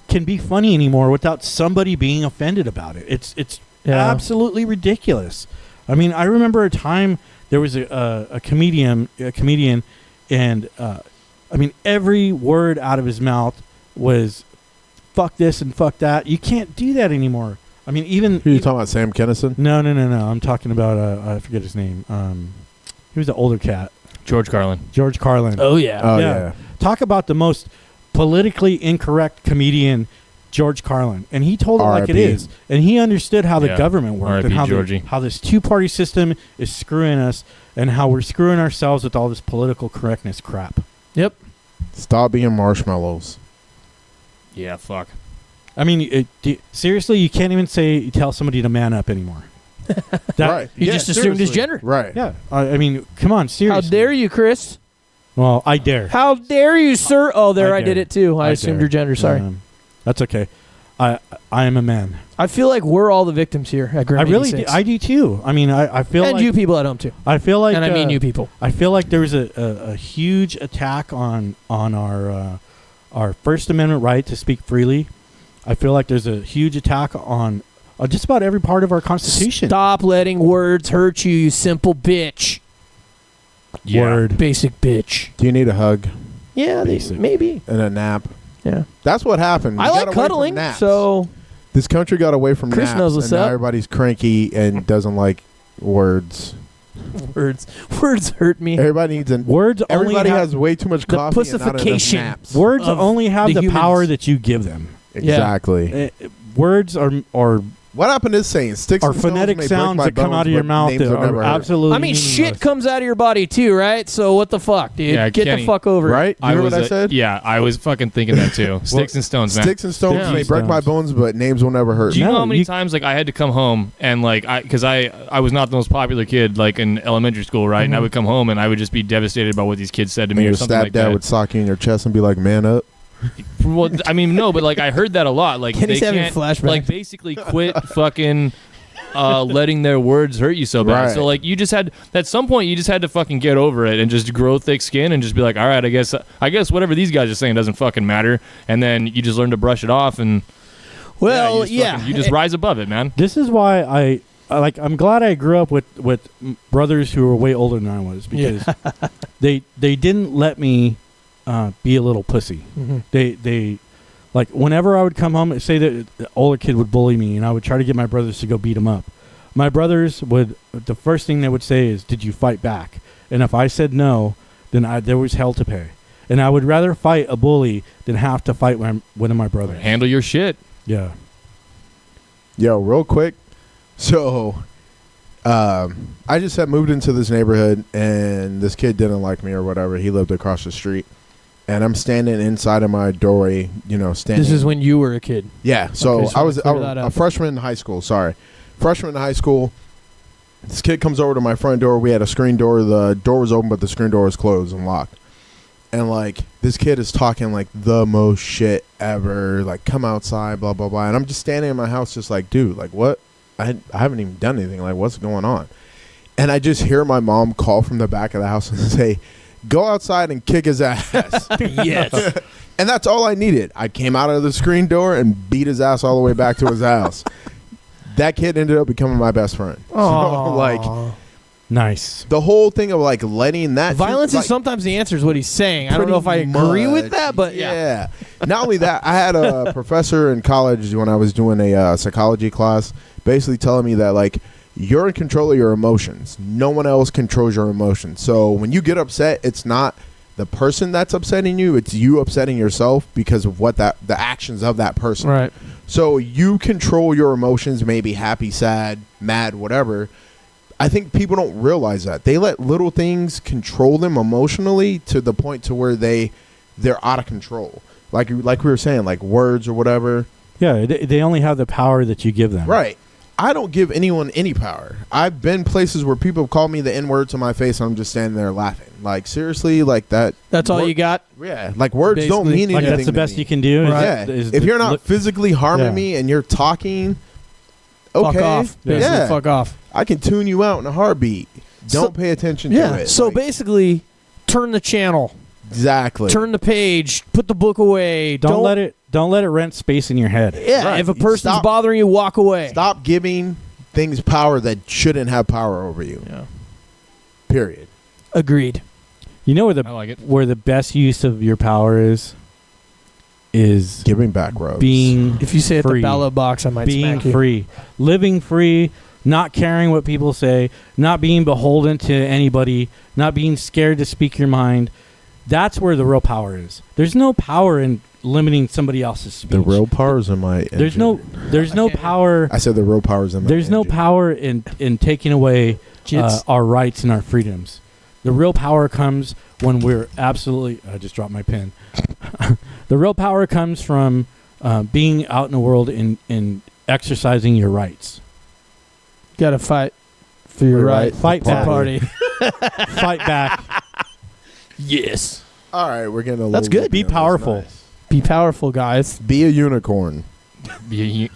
can be funny anymore without somebody being offended about it. It's Yeah. absolutely ridiculous. I mean, I remember a time there was a comedian, and I mean, every word out of his mouth was "fuck this" and "fuck that." You can't do that anymore. I mean, even Who are you talking about? Sam Kinison? no. I'm talking about I forget his name. He was the older cat, George Carlin. George Carlin. Oh yeah. Oh Yeah. yeah. Talk about the most politically incorrect comedian, George Carlin, and he told it like it R.I.P.. is, and he understood how the Yeah. government worked and R.I.P. Georgie. how this two-party system is screwing us, and how we're screwing ourselves with all this political correctness crap. Yep. Stop being marshmallows. Yeah, fuck. I mean, seriously, you can't even tell somebody to man up anymore. Right. You just assumed his seriously. gender. Right. Yeah, I mean, come on, seriously. How dare you, Chris? Well, I dare. How dare you, sir? Oh, there I, did dare. it too. I assumed dare. your gender. Sorry. That's okay. I am a man. I feel like we're all the victims here at Grim I really 86. do. I do too. I mean, I feel and like you people at home too. I feel like And I mean you people. I feel like there was a huge attack on our First Amendment right to speak freely. I feel like there's a huge attack on just about every part of our Constitution. Stop letting words hurt you, you simple bitch. Yeah. Word. Basic bitch. Do you need a hug Yeah, Basic. maybe. and a nap? Yeah. That's what happened. We I got like away from cuddling, naps. so This country got away from Chris naps, knows what's and now up. everybody's cranky and doesn't like words. words hurt me. Everybody needs a. Words only Everybody have, has way too much The coffee and not enough pussification. naps. words of only have the the humans. power that you give them. Exactly. Words are What happened to this saying? Sticks are and stones phonetic may break sounds my that come bones, out of your but mouth names that I've never are heard. absolutely I mean, shit meaningless. comes out of your body too, right? So what the fuck, dude? Yeah, Get Kenny. the fuck over it. Right? You hear what I said? Yeah, I was fucking thinking that too. Sticks and stones, man. Sticks and stones Yeah. may break my Stones. bones, but names will never hurt. Do you me. know No, how many you- times like I had to come home and like because I was not the most popular kid like in elementary school, right? And I would come home and I would just be devastated by what these kids said to And me or your something stab like dad that. would sock you in your chest and be like, "Man up." Well, I mean, no, but like I heard that a lot. Like Kenny's they having can't flashbacks. like basically quit fucking letting their words hurt you so bad. Right. So like you just had at some point you just had to fucking get over it and just grow thick skin and just be like, all right, I guess whatever these guys are saying doesn't fucking matter. And then you just learn to brush it off and Well, you just rise above it, man. This is why I'm glad I grew up with brothers who were way older than I was, because they didn't let me be a little pussy. Mm-hmm. They like whenever I would come home, say that the older kid would bully me, and I would try to get my brothers to go beat him up. My brothers the first thing they would say is, "Did you fight back?" And if I said no, then there was hell to pay. And I would rather fight a bully than have to fight one of my brothers. Handle your shit. Yeah. Yo, real quick. So, I just had moved into this neighborhood, and this kid didn't like me or whatever. He lived across the street, and I'm standing inside of my doorway. Standing. This is when you were a kid. Yeah. So, Okay, so I was clear that a up. freshman in high school. Sorry, freshman in high school. This kid comes over to my front door. We had a screen door. The door was open, but the screen door was closed and locked. And like this kid is talking like the most shit ever. Like, come outside, blah blah blah. And I'm just standing in my house, just like, dude, like what? I haven't even done anything. Like, what's going on? And I just hear my mom call from the back of the house and say, "Go outside and kick his ass." Yes. And that's all I needed. I came out of the screen door and beat his ass all the way back to his house. That kid ended up becoming my best friend. So, like, Nice. the whole thing of like letting that Violence like, is sometimes the answer is what he's saying. I don't know if I pretty agree with much, that, but yeah. Not only that, I had a professor in college when I was doing a psychology class basically telling me that like you're in control of your emotions. No one else controls your emotions. So when you get upset, it's not the person that's upsetting you, it's you upsetting yourself because of what the actions of that person. Right. So you control your emotions, maybe happy, sad, mad, whatever. I think people don't realize that. They let little things control them emotionally to the point to where they're out of control. Like we were saying, like words or whatever. Yeah, they only have the power that you give them. Right. I don't give anyone any power. I've been places where people call me the N-word to my face and I'm just standing there laughing. Like, seriously, like that. That's all you got? Yeah. Like, words don't mean anything. Like, that's the to best me. you can do. Right. If you're not physically harming me and you're talking, okay. Fuck off. Basically, Yeah. fuck off. I can tune you out in a heartbeat. Don't pay attention to it. So Like, basically, turn the channel. exactly. Turn the page. Put the book away. Don't let it rent space in your head. Yeah. Right. If a person's Stop- bothering you, walk away. Stop giving things power that shouldn't have power over you. Yeah. Period. Agreed. You know where I like it. where the best use of your power is Giving back rubs. being If you say it at free. the ballot box, I might being smack you. free, living free, not caring what people say, not being beholden to anybody, not being scared to speak your mind. That's where the real power is. There's no power in limiting somebody else's speech. The real power's in my engine. There's no power. I said the real power's in my There's no engine. power in taking away our rights and our freedoms. The real power comes when we're absolutely. I just dropped my pen. The real power comes from being out in the world and exercising your rights. Got to fight for your right. Fight back. Party. Fight back. Yes. All right, we're getting a little. That's good. Be That's powerful. nice. Be powerful, guys. Be a unicorn. Be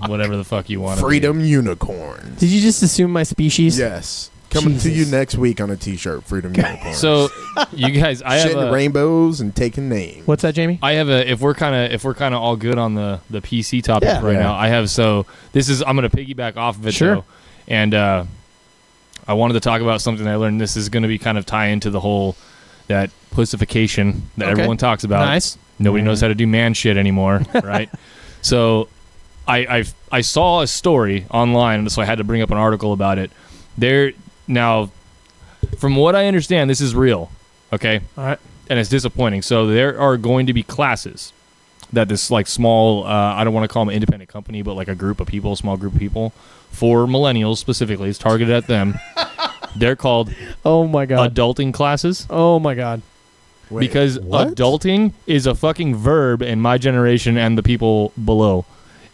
whatever the fuck you want. Freedom unicorns. Did you just assume my species? Yes. Coming to you Jesus. next week on a T-shirt. Freedom unicorns. So, you guys, I have shitting rainbows and taking names. What's that, Jamie? I have if we're kind of all good on the PC topic right Yeah. now. I'm gonna piggyback off of it Sure. though, and I wanted to talk about something I learned. This is gonna be kind of tie into the whole that pussification that Okay. everyone talks about. Nice. Nobody knows how to do man shit anymore, right? So, I saw a story online, and so I had to bring up an article about it. Now, from what I understand, this is real. Okay. All right. And it's disappointing. So there are going to be classes that this like small, I don't want to call them an independent company, but like a group of people, small group of people, for millennials specifically, it's targeted at them. They're called Oh my god. adulting classes Oh my god. Wait, because what? adulting is a fucking verb in my generation and the people below.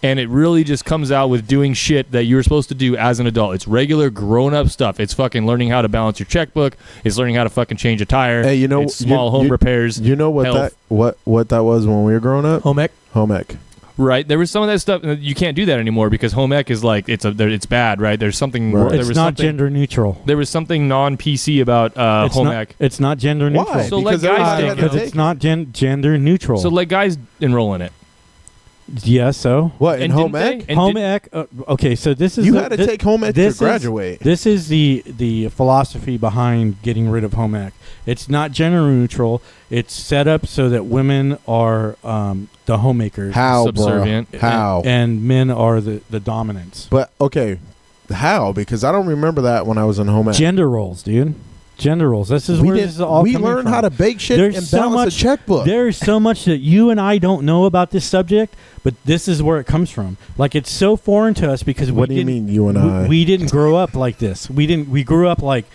And it really just comes out with doing shit that you're supposed to do as an adult. It's regular grown-up stuff. It's fucking learning how to balance your checkbook. It's learning how to fucking change a tire. Hey, it's small home repairs. You know what health. that what that was when we were growing up? Home ec. Home ec. Right, there was some of that stuff. You can't do that anymore because home ec is like it's bad, right? There's something. Right. There It's was not something, gender neutral. There was something non-PC about It's home not, ec. It's not gender neutral. Why? So let Because guys everybody take had it. to Because take it's not gender neutral. So let guys enroll in it. yeah, so What, in And home didn't ec? they? And home did- ec. Okay, so this is You had to take home ec to this is- graduate. This is the philosophy behind getting rid of home ec. It's not gender neutral. It's set up so that women are the homemakers. How, subservient. bro? How? And men are the dominants. But, okay, how? Because I don't remember that when I was in home ec. Gender roles, dude. Gender roles. This is where this is all we coming learned from. how to bake shit There's and so balance much a checkbook. There's so much that you and I don't know about this subject, but this is where it comes from. Like, it's so foreign to us because What do you mean, you and I? We didn't grow up like this. We grew up like,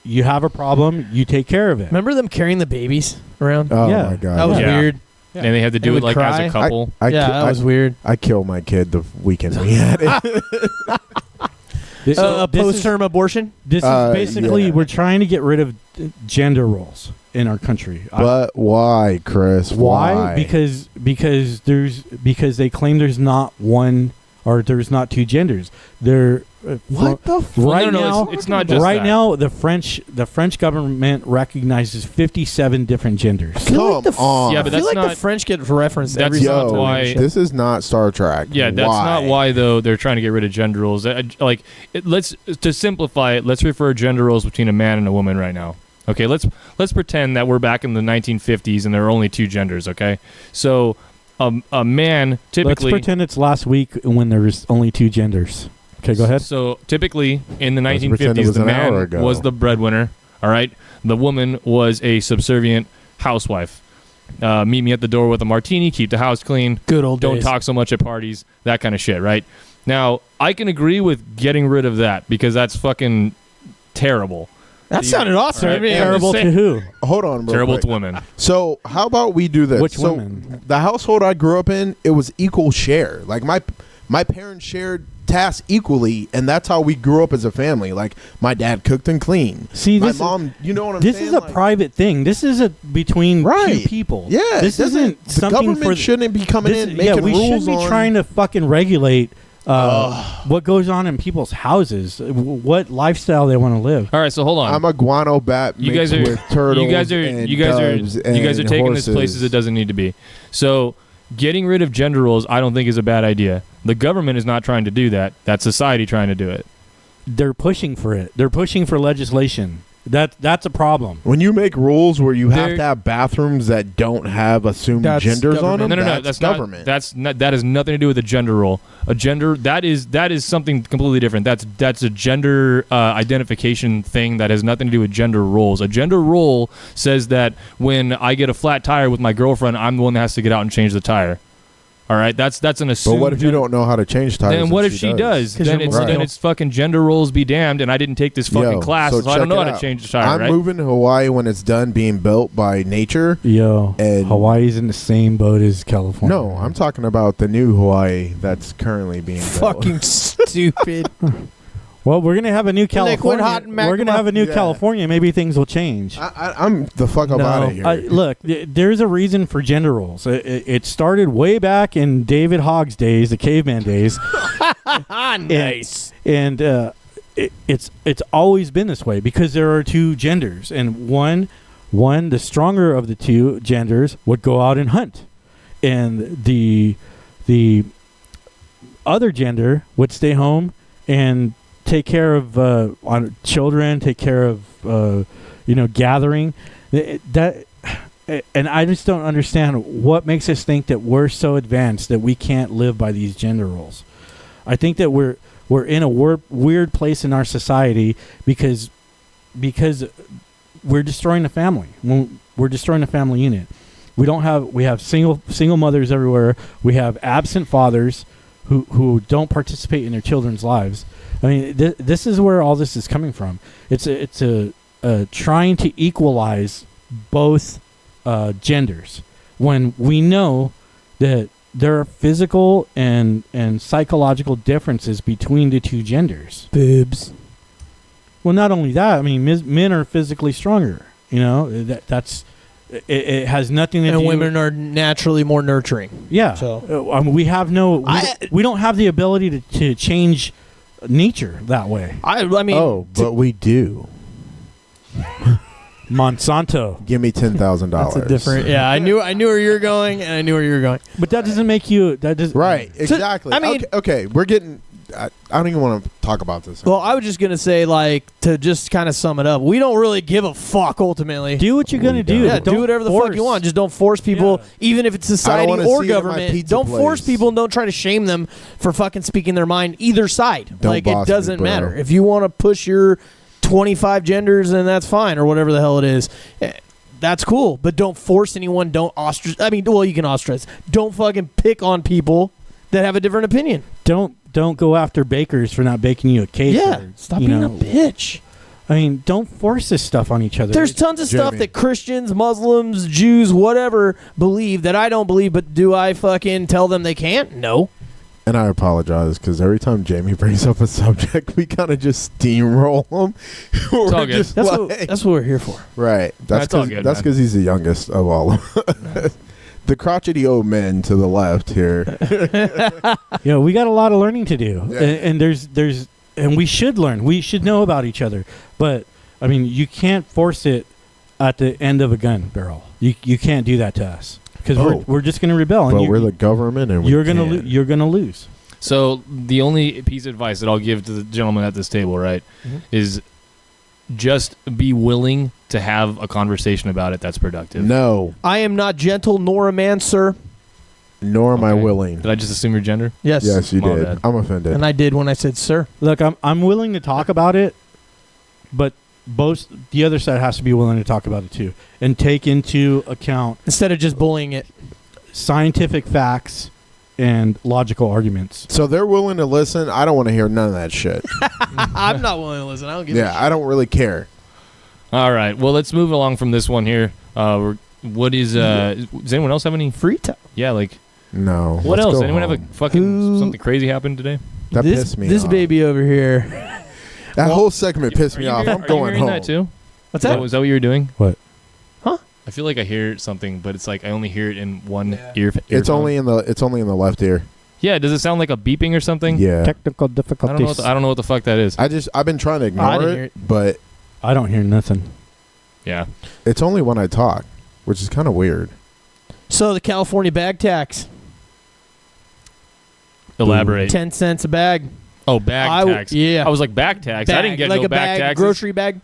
you have a problem, you take care of it. Remember them carrying the babies around? Oh, Yeah. my God. That was Yeah. weird. And they had to do They it would like as cry. a couple. Yeah, that was weird. I killed my kid the weekend we had it. This, A this is- post-term abortion? This is basically yeah. we're trying to get rid of gender roles in our country. But why, Chris? Why? Because they claim there's not one or there's not two genders. There. What the f- Well, Right no, now, it's not just right that. now the French government recognizes 57 different genders. Come on. Yeah, but I feel that's like the not- French get referenced That's every not single time. why- This is not Star Trek. Yeah, that's not why though they're trying to get rid of gender roles. Let's to simplify it. Let's refer gender roles between a man and a woman right now. Okay, let's pretend that we're back in the 1950s and there are only two genders. Okay, so a man typically. Let's pretend it's last week when there was only two genders. Okay, go ahead. So typically in the Let's pretend it 1950s, was the an hour man ago. was the breadwinner. All right, the woman was a subservient housewife. Meet me at the door with a martini, keep the house clean. Good old Don't days. talk so much at parties, that kind of shit, right? Now, I can agree with getting rid of that because that's fucking terrible. That sounded awesome. Right. I mean, Terrible I'm to who? Hold on, real Terrible quick. to women. So how about we do this? Which so women? The household I grew up in, it was equal share. Like my parents shared tasks equally, and that's how we grew up as a family. Like my dad cooked and cleaned. See, my this mom, you know what I'm this saying? is a Like, private thing. This is a between Right. two people. Yeah, this it doesn't- isn't the something government for shouldn't be coming in making yeah, we rules shouldn't be on- trying to fucking regulate what goes on in people's houses, what lifestyle they want to live. All right, so hold on. I'm a guano bat you mixed guys are with turtles. you guys are and you guys doves are you guys are and taking horses. this places it doesn't need to be. So getting rid of gender roles, I don't think is a bad idea. The government is not trying to do that. That's society trying to do it. They're pushing for it. They're pushing for legislation. That's a problem. When you make rules where you have There- to have bathrooms that don't have assumed That's genders on them, government. No, that's not government. that has nothing to do with a gender role. A gender that is something completely different. That's a gender identification thing that has nothing to do with gender roles. A gender role says that when I get a flat tire with my girlfriend, I'm the one that has to get out and change the tire. All right, that's an But assumed. what if you don't know how to change tires? Then what if she does? 'Cause Then you're it's right. then it's fucking gender roles be damned, and I didn't take this fucking Yo, class, so I check don't know how it to out. change the tire. I'm right? moving to Hawaii when it's done being built by nature. Yo, And- Hawaii's in the same boat as California. No, I'm talking about the new Hawaii that's currently being built. fucking stupid. Well, we're gonna have a new Liquid California. hot We're gonna magma. have a new Yeah. California. Maybe things will change. I'm the fuck up out of here. Look, there's a reason for gender roles. It started way back in David Hogg's days, the caveman days. Nice. And it's always been this way because there are two genders, and one, the stronger of the two genders would go out and hunt, and the other gender would stay home and take care of on children, take care of gathering. That and I just don't understand what makes us think that we're so advanced that we can't live by these gender roles. I think that we're in a weird place in our society because we're destroying the family. We're destroying the family unit. We have single mothers everywhere. We have absent fathers who don't participate in their children's lives. I mean, this is where all this is coming from. It's a trying to equalize both genders when we know that there are physical and psychological differences between the two genders. Boobs. Well, not only that, I mean, men are physically stronger. You know, It has nothing to do. And women are naturally more nurturing. Yeah. So we have no. We don't have the ability to change nature that way. I mean. Oh, but we do. Monsanto. Give me $10,000. That's a different. Yeah, I knew where you were going, and I knew where you were going. But that doesn't make you. That does Right. Exactly. I mean, okay. We're getting. I don't even want to talk about this. Well, I was just gonna say, like, to just kind of sum it up, we don't really give a fuck ultimately. Do what you're gonna do. Yeah, do whatever the fuck you want. Just don't force people, even if it's society wanna or see it at my government. pizza Don't force place. people and don't try to shame them for fucking speaking their mind either side. Don't Like, boss it me, doesn't bro. matter. If you want to push your 25 genders, then that's fine, or whatever the hell it is. That's cool, but don't force anyone. Don't ostracize. I mean, well, you can ostracize. Don't fucking pick on people that have a different opinion. Don't go after bakers for not baking you a cake. Yeah, or, stop being a bitch. I mean, don't force this stuff on each other. There's tons of stuff Jamie. that Christians, Muslims, Jews, whatever believe that I don't believe, but do I fucking tell them they can't? No. And I apologize because every time Jamie brings up a subject, we kind of just steamroll him. It's all good. That's what we're here for. Right. That's all good, That's man. because he's the youngest of all of us. The crotchety old men to the left here. We got a lot of learning to do, Yeah. and there's and we should learn. We should know about each other. But I mean, you can't force it at the end of a gun barrel. You can't do that to us because we're just going to rebel. But And we're the government, and you're gonna lose. So the only piece of advice that I'll give to the gentleman at this table, right, is just be willing to have a conversation about it that's productive. No, I am not gentle nor a man, sir. nor am I Okay. willing. Did I just assume your gender? Yes. Yes, you My did. bad. I'm offended. And I did when I said sir. Look, I'm willing to talk about it, but the other side has to be willing to talk about it too and take into account Instead of just bullying it. scientific facts and logical arguments. So they're willing to listen. I don't want to hear none of that shit. I'm not willing to listen. I don't give a Yeah, shit. I don't really care. All right. Well, let's move along from this one here. What is does anyone else have any Free time. Yeah, like No. what let's else? go Anyone have home. a fucking something crazy happen today? That this pissed me this off. baby over here. That whole segment pissed Are me you off. hearing- I'm going Are you hearing home. that too? What's that? Was that what you were doing? What? Huh? I feel like I hear something, but it's like I only hear it in one ear. It's only in the left ear. Yeah. Does it sound like a beeping or something? Yeah. Technical I don't difficulties. know. I don't know what the fuck that is. I've been trying to I ignore didn't it, hear it. but I don't hear nothing. Yeah. it's only when I talk, which is kind of weird. So the California bag tax, Elaborate. 10 cents a bag. Oh, bag tax. Yeah. I was like back tax. I Bag, didn't get like no a back taxes. grocery bag.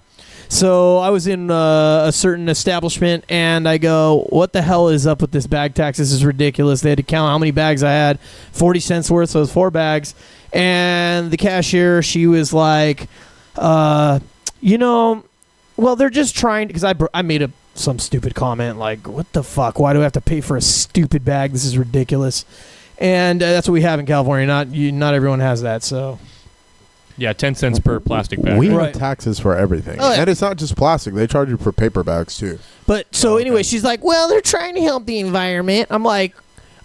So I was in a certain establishment, and I go, "What the hell is up with this bag tax? This is ridiculous." They had to count how many bags I had, 40 cents worth, so it was 4 bags. And the cashier, she was like, well, they're just trying, because I made some stupid comment like, "What the fuck? Why do I have to pay for a stupid bag? This is ridiculous." And that's what we have in California. Not everyone has that, so. Yeah, 10 cents per plastic bag. We Right. have taxes for everything. Oh, yeah. And it's not just plastic. They charge you for paper bags, too. But so anyway, she's like, "Well, they're trying to help the environment." I'm like,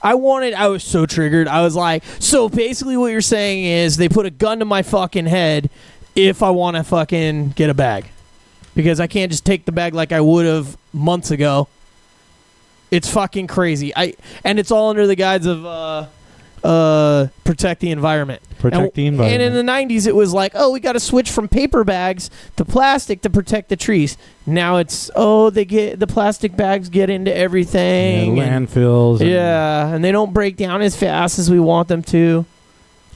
I was so triggered. I was like, so basically what you're saying is they put a gun to my fucking head if I want to fucking get a bag. Because I can't just take the bag like I would have months ago. It's fucking crazy. And it's all under the guise of protect the environment. Protect the environment. And in the 90s, it was like, oh, we got to switch from paper bags to plastic to protect the trees. Now it's, the plastic bags get into everything. and- landfills. and they don't break down as fast as we want them to.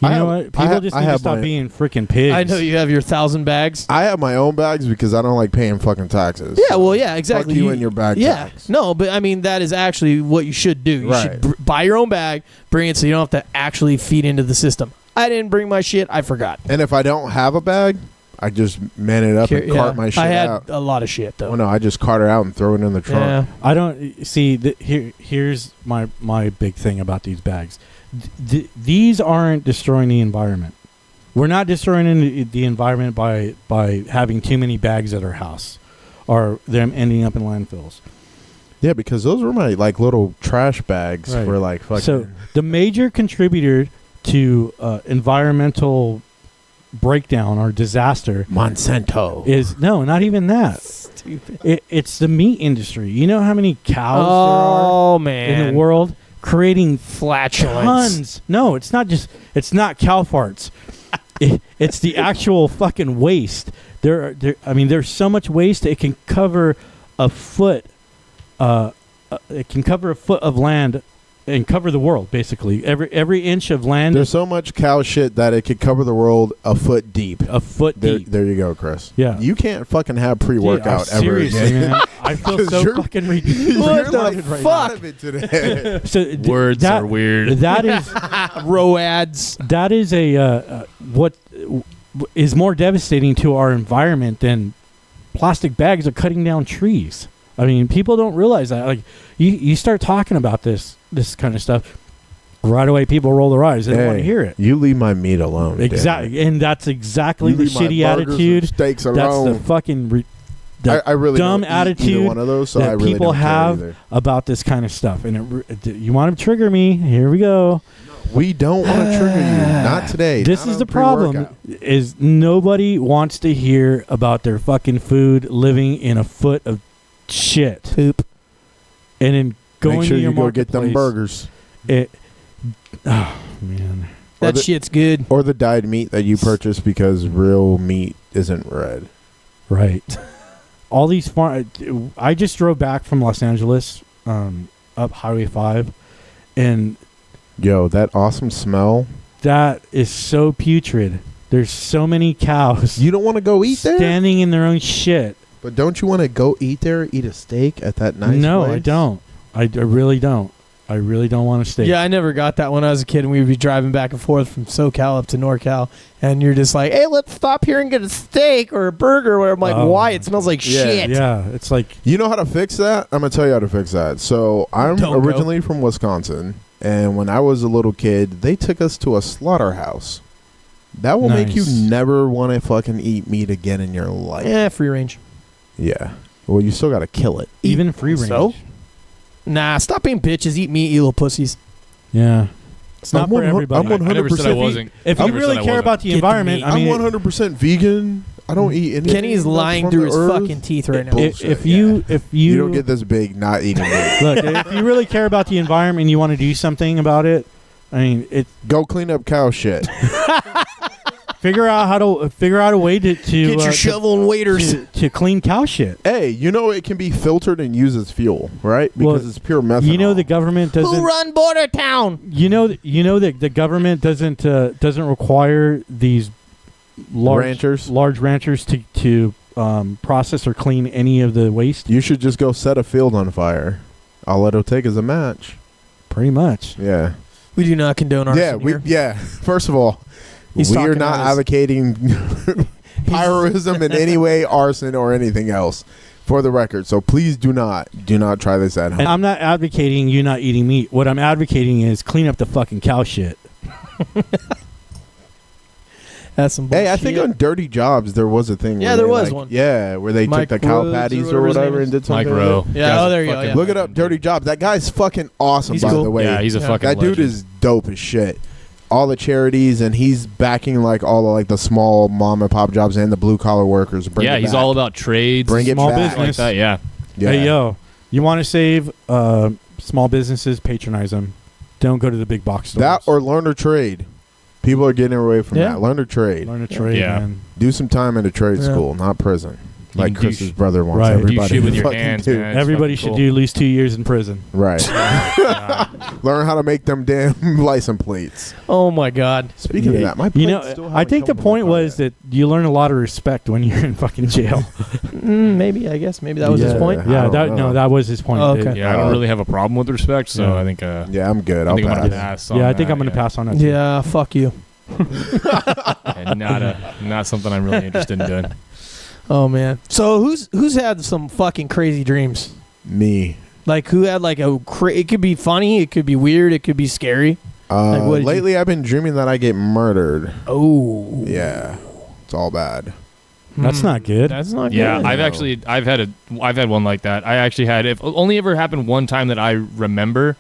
You know what? People just need to stop being freaking pigs. I know you have your 1,000 bags. I have my own bags because I don't like paying fucking taxes. Yeah, well, yeah, exactly. Fuck you and your bag tax. No, but I mean, that is actually what you should do. You Right. should buy your own bag, bring it so you don't have to actually feed into the system. I didn't bring my shit. I forgot. And if I don't have a bag, I just man it up and cart my shit I had out. a lot of shit, though. Oh, no, I just cart it out and throw it in the trunk. Yeah. I don't see. Here's my big thing about these bags. These aren't destroying the environment. We're not destroying the environment by having too many bags at our house, or them ending up in landfills. Yeah, because those were my like little trash bags Right. for like fucking. So the major contributor to environmental breakdown or disaster Monsanto is not even that. Stupid. It's the meat industry. You know how many cows Oh there are man. in the world creating Flatulence. tons? No, it's not not cow farts. It's the actual fucking waste. There's so much waste it can cover a foot. It can cover a foot of land and cover the world, basically. Every inch of land. There's so much cow shit that it could cover the world a foot deep. Deep. There you go, Chris. Yeah. You can't fucking have pre-workout ever seriously, again. man. I feel so fucking ridiculous. What the Right fuck? out of it today. So Words are weird. That is Roads. that is what is more devastating to our environment than plastic bags of cutting down trees. I mean, people don't realize that. Like, you start talking about this kind of stuff, right away people roll their eyes. They don't want to hear it. You leave my meat alone. Exactly, and that's exactly You the leave my shitty burgers and attitude. steaks That's alone. the fucking I really dumb don't eat attitude either one of those, so I that really people don't care have either. about this kind of stuff. And you want to trigger me? Here we go. We don't want to trigger you. Not today. This Not is on the problem: pre-workout. is nobody wants to hear about their fucking food living in a foot of shit, Poop. and then going Make sure to your you go get them marketplace. burgers. Oh man, That the- shit's good. Or the dyed meat that you purchase because real meat isn't red. right? All these I just drove back from Los Angeles, up Highway 5, and Yo, that awesome smell. that is so putrid. There's so many cows You don't want to go eat there? standing in their own shit. But don't you want to go eat there, eat a steak at that nice No, place? I don't. I really don't. I really don't want to stay. Yeah, I never got that when I was a kid, and we would be driving back and forth from SoCal up to NorCal, and you're just like, "Hey, let's stop here and get a steak or a burger." Where I'm like, Oh. "Why? It smells like Yeah, shit." Yeah, it's like You know how to fix that? I'm going to tell you how to fix that. So I'm Don't go. originally from Wisconsin, and when I was a little kid, they took us to a slaughterhouse. That will make you Nice. never want to fucking eat meat again in your life. Yeah, free range. Yeah. Well, you still got to kill it. even free range. So? Nah, stop being bitches. Eat meat, you little pussies. Yeah, it's not I'm for 100 everybody. I'm I never said I 100% wasn't. If I you never really said I care wasn't. about the Get the environment, meat. I mean, I'm 100% vegan. I don't eat anything. Kenny's that's lying from through the his earth. fucking teeth right now. Bullshit, if you You don't get this big not eating meat. look, if you really care about the environment and you want to do something about it, I mean, Go clean up cow shit. figure out a way to Get your shovel and waders. to clean cow shit. Hey, you know it can be filtered and used as fuel, right? Because Well, it's pure methanol. You know the government doesn't. Who run Border Town? You know that the government doesn't require these large ranchers to process or clean any of the waste. You should just go set a field on fire. All it'll take is a match. Pretty much. Yeah. We do not condone arson here. First of all, He's we are talking not about his- advocating pyroism in any way, arson or anything else. For the record, so please do not try this at home. And I'm not advocating you not eating meat. What I'm advocating is clean up the fucking cow shit. That's some bullshit. Hey, I think on Dirty Jobs there was a thing. Yeah, where there they, was like, one. Yeah, where they Mike took the cow Rhodes or patties or whatever his name whatever is. and did something. Mike Rowe. Yeah, Guy's oh, a there you go, fucking yeah. Look it up, legend, Dirty dude. Jobs. That guy's fucking awesome, He's by cool. the way. Yeah, he's a Yeah. fucking That dude legend. is dope as shit. All the charities, and he's backing like all the, like the small mom and pop jobs and the blue collar workers. Bring Yeah, it he's back. all about trades. Bring it Small back. business. like that. Yeah. Yeah. Hey yo, you want to save small businesses? Patronize them. Don't go to the big box stores. That or learn a trade. People are getting away from Yeah. that. Learn a trade. learn a trade, Yeah. man. Do some time in a trade Yeah. school, not prison. You Like can do Chris's brother wants right. Do everybody shit with to your fucking hands, do. man. It's Everybody fucking should cool. do at least 2 years in prison. Right. Learn how to make them damn license plates. Oh my God. Speaking of that, my You plates still know, I haven't think the come from point my was car yet. that you learn a lot of respect when you're in fucking jail. Maybe, I guess. Maybe that was his Yeah. point. I Yeah, don't know. that was his point. Oh, okay. Yeah, I don't really have a problem with respect, so Yeah. I think. Yeah, I'm good. I I'll think I'm pass. gonna pass. On Yeah, I think that, I'm going to pass on that. too. Yeah, fuck you. And not something I'm really interested in doing. Oh man. So who's had some fucking crazy dreams? Me. Like who had like it could be funny, it could be weird, it could be scary. Like, what did Lately, I've been dreaming that I get murdered. Oh. Yeah, it's all bad. That's not good. That's not Yeah, good. I've had one like that. I actually had it only ever happened one time that I remember,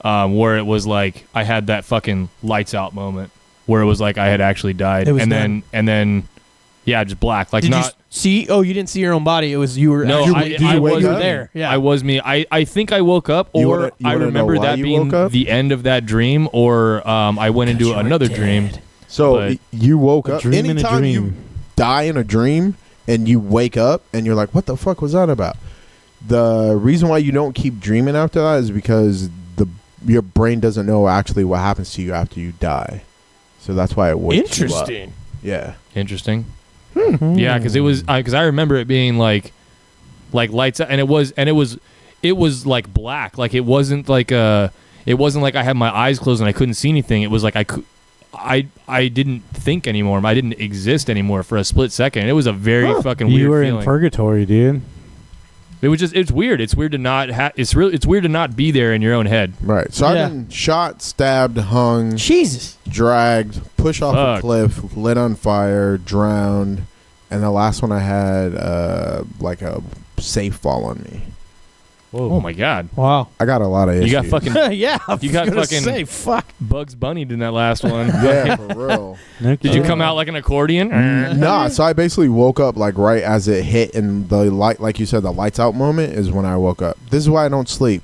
where it was like I had that fucking lights out moment where it was like I had actually died, It was and then yeah, just black, like Did not. you see? Oh, you didn't see your own body. It was you were. No, actually- I you was were there. Yeah, I was me. I think I woke up, You or wanna I know remember why that you being woke up? the end of that dream, or I went into you were another dead. dream. So But- you woke A up. dream in a Anytime you dream. die in a dream and you wake up and you're like, "What the fuck was that about?" The reason why you don't keep dreaming after that is because your brain doesn't know actually what happens to you after you die. So that's why it wakes you up. Interesting. Yeah. Interesting. Yeah, because it was because I remember it being like lights out, and it was like black. Like it wasn't like I had my eyes closed and I couldn't see anything. It was like I didn't think anymore. I didn't exist anymore for a split second. It was a very fucking weird You were feeling. in purgatory, dude. It was just, it's weird. It's weird to not it's weird to not be there in your own head. Right. So Yeah. I've been shot, stabbed, hung, Jesus. dragged, pushed off a Fuck. cliff, lit on fire, drowned, and the last one I had like a safe fall on me. Oh my god. Wow. I got a lot of issues. You got fucking Yeah. I was You got gonna fucking- say fuck. Bugs Bunnied in that last one. yeah, for real. No Did you kidding. come out like an accordion? Nah, so I basically woke up like right as it hit, and the light, like you said, the lights out moment is when I woke up. This is why I don't sleep,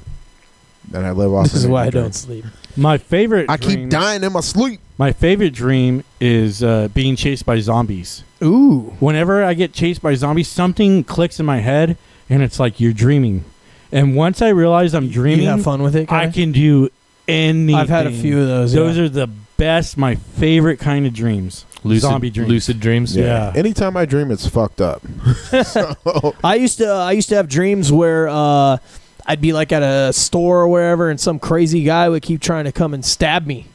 and I live off. This is energy why I drink. don't sleep. My favorite. I dream, keep dying in my sleep. My favorite dream is being chased by zombies. Ooh. Whenever I get chased by zombies, something clicks in my head, and it's like you're dreaming. And once I realize I'm dreaming, You have fun with it. I kinda? can do anything. I've had a few of those. Those yeah. are the best, my favorite kind of dreams. Zombie dreams. Lucid dreams. Yeah. Anytime I dream, it's fucked up. So, I used to have dreams where I'd be like at a store or wherever, and some crazy guy would keep trying to come and stab me,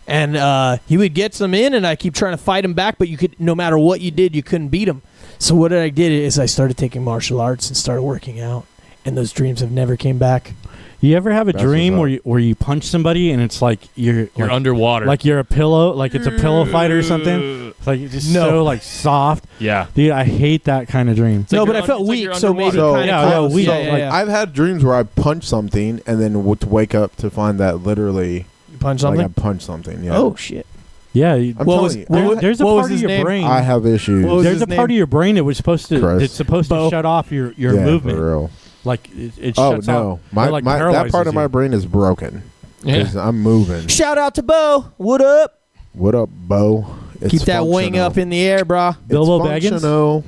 and he would get some in, and I keep trying to fight him back, but you could, no matter what you did, you couldn't beat him. So what I did is I started taking martial arts and started working out, and those dreams have never came back. You ever have a That's dream what's where you punch somebody and it's like you're You're like, underwater. like you're a pillow, like it's a pillow fight or something? It's like it's just No. so like soft. yeah. Dude, I hate that kind of dream. No, like but you're I felt it's like weak, you're so maybe underwater. kind Yeah, of yeah, close. weak. Yeah, So, yeah, like, yeah. I've had dreams where I punch something and then would wake up to find that literally You punch like something. I punched something. Yeah. Oh shit! Yeah, I'm What telling was- you, what I- was- there's a what was part of his your name? brain. I have issues. What was There's his a part name? of your brain that was supposed to Chris. that's supposed Bo. to shut off your yeah, movement. for real. Like it Oh shuts no, off. my, It, like, my that paralyzes part of my you. brain is broken Yeah. because I'm moving. Shout out to Bo. What up? What up, Bo? It's Keep that wing functional. up in the air, brah. Bilbo It's Baggins? functional.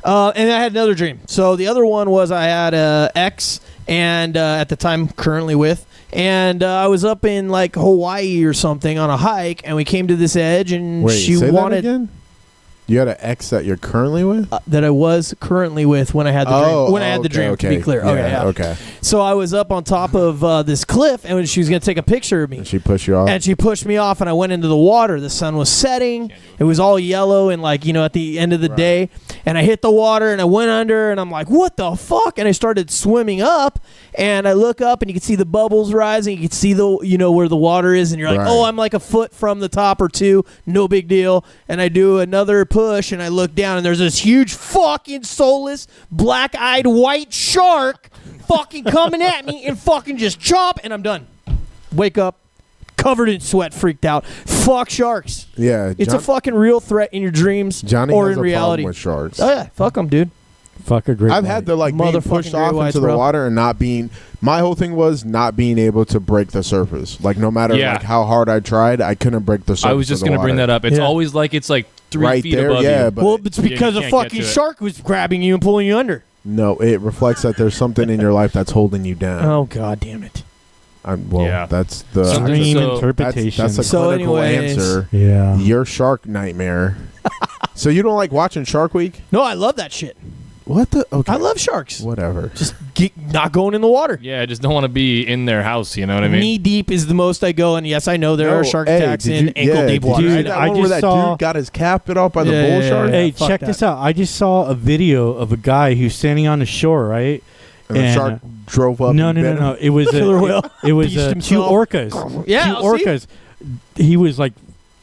And I had another dream. So the other one was I had a ex, and at the time currently with, and I was up in like Hawaii or something on a hike, and we came to this edge, and Wait, she say wanted that again. You had an ex that you're currently with? that I was currently with when I had the dream. When I had the dream, to be clear. Okay, yeah. Okay. So I was up on top of this cliff, and she was going to take a picture of me. And she pushed you off. And she pushed me off, and I went into the water. The sun was setting. It was all yellow, and like, at the end of the day. And I hit the water, and I went under, and I'm like, what the fuck? And I started swimming up, and I look up, and you can see the bubbles rising. You can see the, where the water is, and you're like, Right. oh, I'm like a foot from the top or two. No big deal. And I do another push, and I look down, and there's this huge fucking soulless, black-eyed white shark fucking coming at me and fucking just chomp, and I'm done. Wake up, covered in sweat, freaked out. Fuck sharks. yeah. It's a fucking real threat in your dreams Johnny or has in a reality. problem with sharks. Oh yeah, fuck them, dude. Fuck a great I've white. had to like being Motherfucking pushed great off whites, into the bro. water and not being. My whole thing was not being able to break the surface. Like no matter Yeah. like how hard I tried, I couldn't break the surface. I was just going to bring that up. It's Yeah. always like it's like 3 Right feet there, above yeah, you. but Well, it's because you a can't get fucking to it. shark was grabbing you and pulling you under. No, it reflects that there's something in your life that's holding you down. Oh god damn it. Yeah. That's the Something- Dream so- interpretation. that's a So clinical anyways- answer. yeah. Your shark nightmare. So you don't like watching Shark Week? No, I love that shit. What the? Okay, I love sharks. whatever. Just not going in the water. Yeah, I just don't want to be in their house. You know what I mean? Knee deep is the most I go, and yes, I know there No, are shark hey, attacks did in you- ankle yeah, deep did water. you see Dude, that I one where just that saw- dude got his cap bit off by the Yeah, bull yeah, shark, yeah. Hey, fuck check that. this out. I just saw a video of a guy who's standing on the shore, right? and the shark drove up. No, and no, bit no, him. no. It was Killer whale. it was Beached two himself. orcas. Yeah, two I'll see. orcas. He was like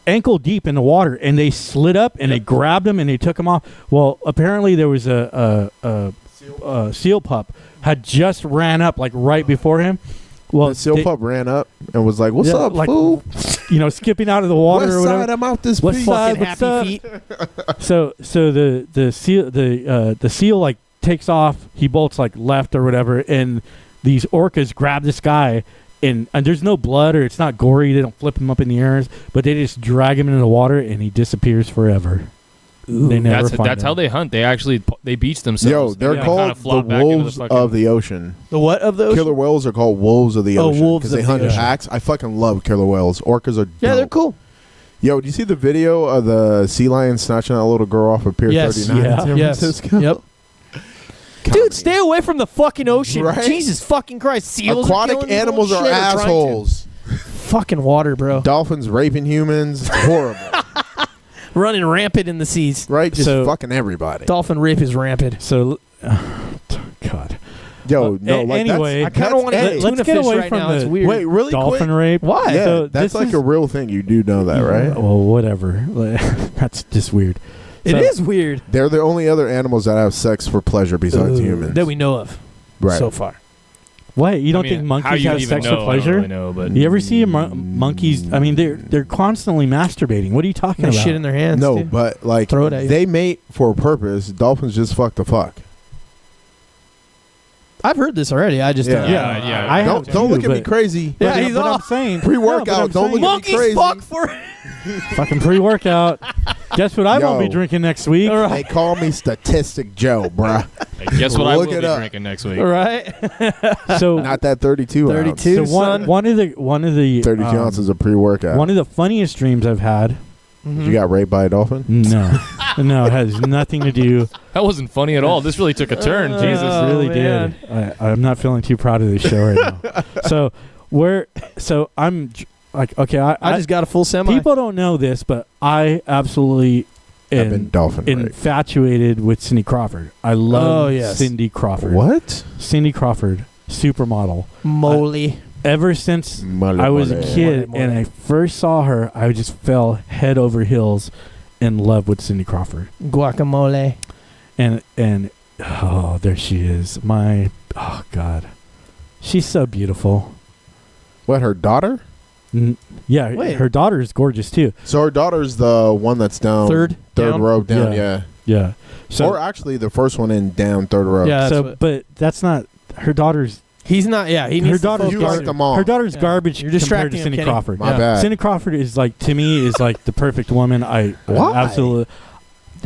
ankle deep in the water, and they slid up and they grabbed him and they took him off. Well, apparently there was a seal pup had just ran up like right before him, Well, the seal pup ran up and was like, "What's up, like, fool?" Skipping out of the water West or whatever. side, I'm out this West piece. side, Fucking what's happy up? feet. So the seal like takes off. He bolts like left or whatever, and these orcas grab this guy, and there's no blood or it's not gory. They don't flip him up in the air, but they just drag him into the water, and he disappears forever. They never find That's him. how they hunt. They actually they beach themselves. Yo, they're They called kinda flop the back into wolves fucking- of the ocean. The what of those? Killer whales are called wolves of the Oh, ocean wolves because they of the hunt in ocean. packs. I fucking love killer whales. Orcas are Yeah, they're dope. cool. Yo, do you see the video of the sea lion snatching that little girl off of Pier Yes. 39 in Yeah. San Yes. Francisco? Yep. Comedy. Dude, stay away from the fucking ocean. Right? Jesus fucking Christ. Seals Aquatic are killing animals people are and shit, or trying to. assholes. Fucking water, bro. Dolphins raping humans. It's horrible. Running rampant in the seas. Right? Just So- fucking everybody. Dolphin rape is rampant. So, God. Yo, no, like anyway, I kind of want to hey, eat let's tuna get fish away right from now. the- It's weird. Wait, really Dolphin quick? rape. Why? Yeah, So that's this like is- a real thing. You do know that, right? Well, whatever. That's just weird. It So- is weird. They're the only other animals that have sex for pleasure besides humans. That we know of Right. so far. What? You don't I mean, think how monkeys you have even sex know, for I don't pleasure? really know, but You ever see monkeys? I mean, they're constantly masturbating. What are you talking They about? shit in their hands. No, dude. but like Throw it at you. they mate for a purpose. Dolphins just fuck the fuck. I've heard this already. I just don't. Yeah, yeah. I have Don't look too, at me but- crazy. Yeah, but, he's but I'm off. saying Pre-workout, No, but I'm don't look saying- at me Monkeys crazy. fuck for fucking pre-workout. Guess what? I won't Yo. be drinking next week. All They call me Statistic Joe, bruh. Hey, guess what? I will Look be it up. drinking next week. All right. So Not that 32 ounce. 32. So one of the 32 ounces of pre-workout. one of the funniest dreams I've had. You got raped by a dolphin? No, no, it has nothing to do. That wasn't funny at all. This really took a turn. Jesus. Oh, really man. did. I'm not feeling too proud of this show right now. So I'm like, okay, I just got a full semi. people don't know this, but I absolutely I've been am dolphin raped. infatuated with Cindy Crawford. I love Oh, yes. Cindy Crawford. What? Cindy Crawford, supermodel. Moly. Ever since Mole, I was a mole. kid Mole. and I first saw her, I just fell head over heels in love with Cindy Crawford. Guacamole. And oh, there she is. Oh God, she's so beautiful. What, her daughter? Yeah, Wait. her daughter is gorgeous too. So her daughter's the one that's down. Third down? row down, Yeah. yeah. Yeah. So or actually the first one in down third row. Yeah. so, that's what- but that's not her daughter's. He's not. Yeah. He Her needs to daughter's You focus. like them all. Her daughter's Yeah. garbage You're compared distracting to him, Cindy Kenny. Crawford. My Yeah. bad. Cindy Crawford is like, to me, is like the perfect woman. I Why? absolutely.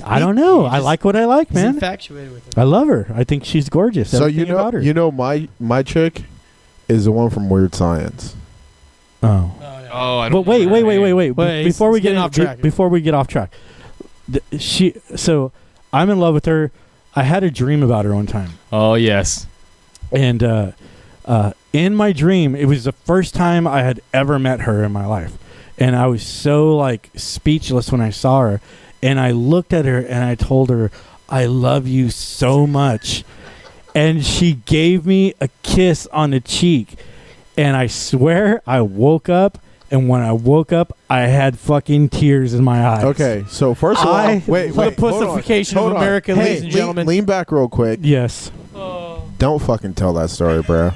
I don't know. He I just- like what I like, He's man. infatuated with it. I love her. I think she's gorgeous. So Everything about her. you know my chick is the one from Weird Science. Oh. Oh, I But don't wait. remember her name. Wait, Before we he's get getting off track. before we get off track, so I'm in love with her. I had a dream about her one time, Oh, yes. and in my dream, it was the first time I had ever met her in my life, and I was so like speechless when I saw her, and I looked at her and I told her, "I love you so much," and she gave me a kiss on the cheek, and I swear I woke up. And when I woke up, I had fucking tears in my eyes. Okay, so first of all, I wait, The hold on, pussification hold of on. America, Hey, ladies and gentlemen. lean back real quick. Yes. Don't fucking tell that story, bro.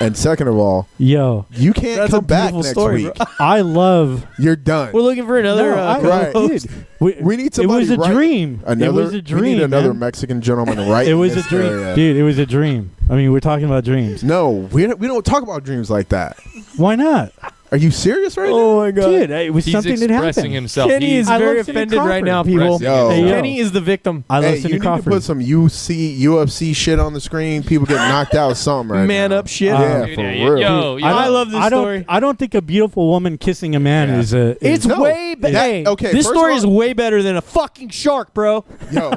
And second of all, Yo, you can't That's come a back beautiful next story, week. bro. I love. You're done. We're looking for another. No, I- right. co-host. Dude, We need It somebody. was a right- dream. Another, it was a dream. We need another man. Mexican gentleman right. It in was a this dream, area. dude. It was a dream. I mean, we're talking about dreams. No, we don't talk about dreams like that. Why not, Are you serious right now? Oh my god. dude? It was He's something that expressing happened. himself. Kenny He- is I very love Cindy offended right Crawford. now, people. Yo. Hey, yo. Kenny is the victim. I love Hey, you Cindy need to Crawford. put some UFC shit on the screen. People get knocked out. Something right Man now. up shit. Yeah, Dude, for yeah, real. Yo, yo. I love this story. I don't think a beautiful woman kissing a man Yeah. is a. It's No, way that- better. okay, This first story of is all- way better than a fucking shark, bro. Yo,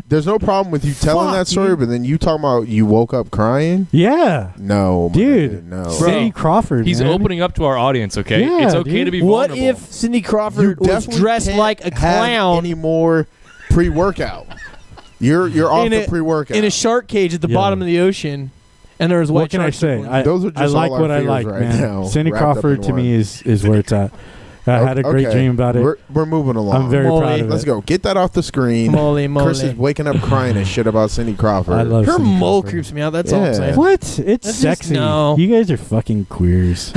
there's no problem with you telling Fuck, that story, dude. but then you talking about you woke up crying. Yeah, No, my dude. nigga, no. Cindy Crawford. He's man. opening up to our audience, okay? Yeah, It's okay dude. to be What vulnerable. if Cindy You Crawford was definitely dressed can't like a have clown any more pre-workout. You're off in the a, pre-workout. in a shark cage at the Yeah. bottom of the ocean, and there was white What can I sharks say? circling? Those are just I like all our what I fears like, right man. now, Cindy wrapped up Crawford in to one. me is where it's at. I had a great dream about it. We're moving along. I'm very proud of it. Let's go. Get that off the screen. Moly. Chris is waking up crying and shit about Cindy Crawford. I love Her Cindy mole Crawford. creeps me out. That's all I'm saying. What? It's That's sexy. no. You guys are fucking queers.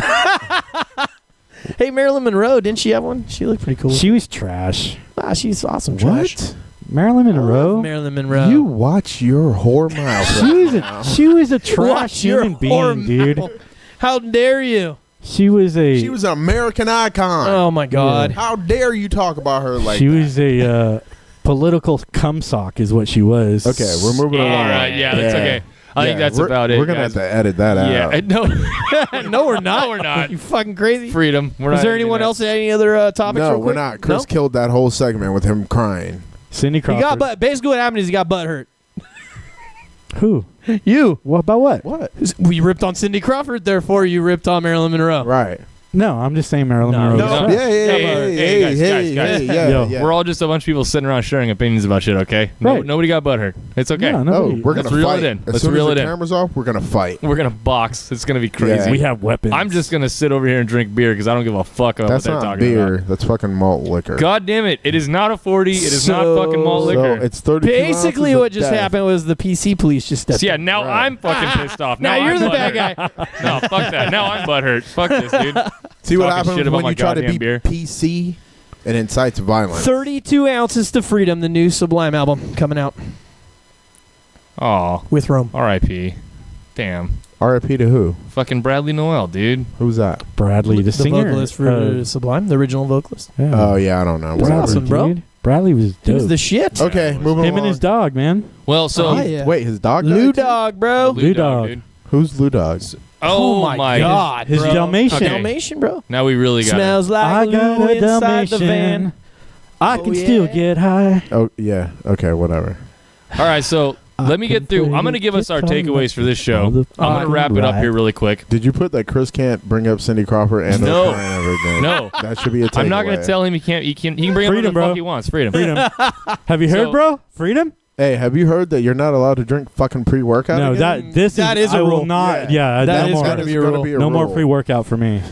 Hey, Marilyn Monroe, didn't she have one? She looked pretty cool. She was trash. She's awesome trash. What? Marilyn Monroe? Marilyn Monroe. You watch your whore mouth. She was a trash Watch your human whore being, dude. mouth. How dare you? She was She was an American icon. Oh, my God. How dare you talk about her like she that? was a political cum sock is what she was. Okay, we're moving along. All right, that's okay. I think that's about it. We're going to have to edit that out. Yeah, no. No, we're not. No, we're not. You fucking crazy. Freedom. We're Was not there editing anyone that. else at any other topics? No, real we're quick? not. Chris No? killed that whole segment with him crying. Cindy He Crawford. got butt. Basically, what happened is he got butt hurt. Who? You. What about what? What? We ripped on Cindy Crawford, therefore you ripped on Marilyn Monroe. Right. No, I'm just saying Marilyn No. Monroe. No. was trash. Hey, guys. Yo. We're all just a bunch of people sitting around sharing opinions about shit, okay? Right. Nobody got butthurt. It's okay. Yeah, Oh, nobody- we're going Let's to reel fight. it in. As Let's soon reel as it the in. camera's off, we're going to fight. We're going to box. It's going to be crazy. We have weapons. I'm just going to sit over here and drink beer because I don't give a fuck about That's what they're not talking beer. about. That's fucking malt liquor. God damn it. It is not a 40. It is not So- fucking malt So liquor. it's 32 Basically, ounces of what just death. happened was the PC police just stepped So, yeah, in. now Right. I'm fucking pissed off. Now I'm you're the bad butthurt. guy. No, fuck that. Now I'm butthurt. Fuck this, dude. See what Talking happens shit about when my you try to goddamn be beer. PC and incites violence. 32 Ounces to Freedom, the new Sublime album coming out Aw. with Rome. R.I.P. Damn. RIP to who? Fucking Bradley Noel, dude. Who's that? Bradley, the singer. vocalist for Sublime, the original vocalist. Yeah. Oh, yeah, I don't know. That's Whatever. awesome, bro. Dude. Bradley was He was dope. the shit. Okay, moving Him along. and his dog, man. Well, so. Oh, yeah. Wait, his dog? Lou died too? Dog, bro. Lou Dog. dude. Who's Lou Dog? Oh, my God, His bro. Dalmatian. Okay. Dalmatian, bro. Now we really got it. Smells like I got Lou a inside the van. Dalmatian. I Oh, can still yeah. get high. Oh, yeah. Okay, whatever. All right, so let me get through. I'm going to give us our takeaways for this show. I'm going to wrap it up here really quick. Did you put that Chris can't bring up Cindy Crawford and No. O'Brien ever again? No. That should be a takeaway. I'm not going to tell him he can't. He can bring up Freedom, whatever the bro. fuck he wants. Freedom. Freedom. Have you heard, So- bro? Freedom? Hey, have you heard that you're not allowed to drink fucking pre-workout No, again? That is a I will rule. not. Yeah. Yeah, That no is more. gonna be a gonna rule. be a No more rule. pre-workout for me.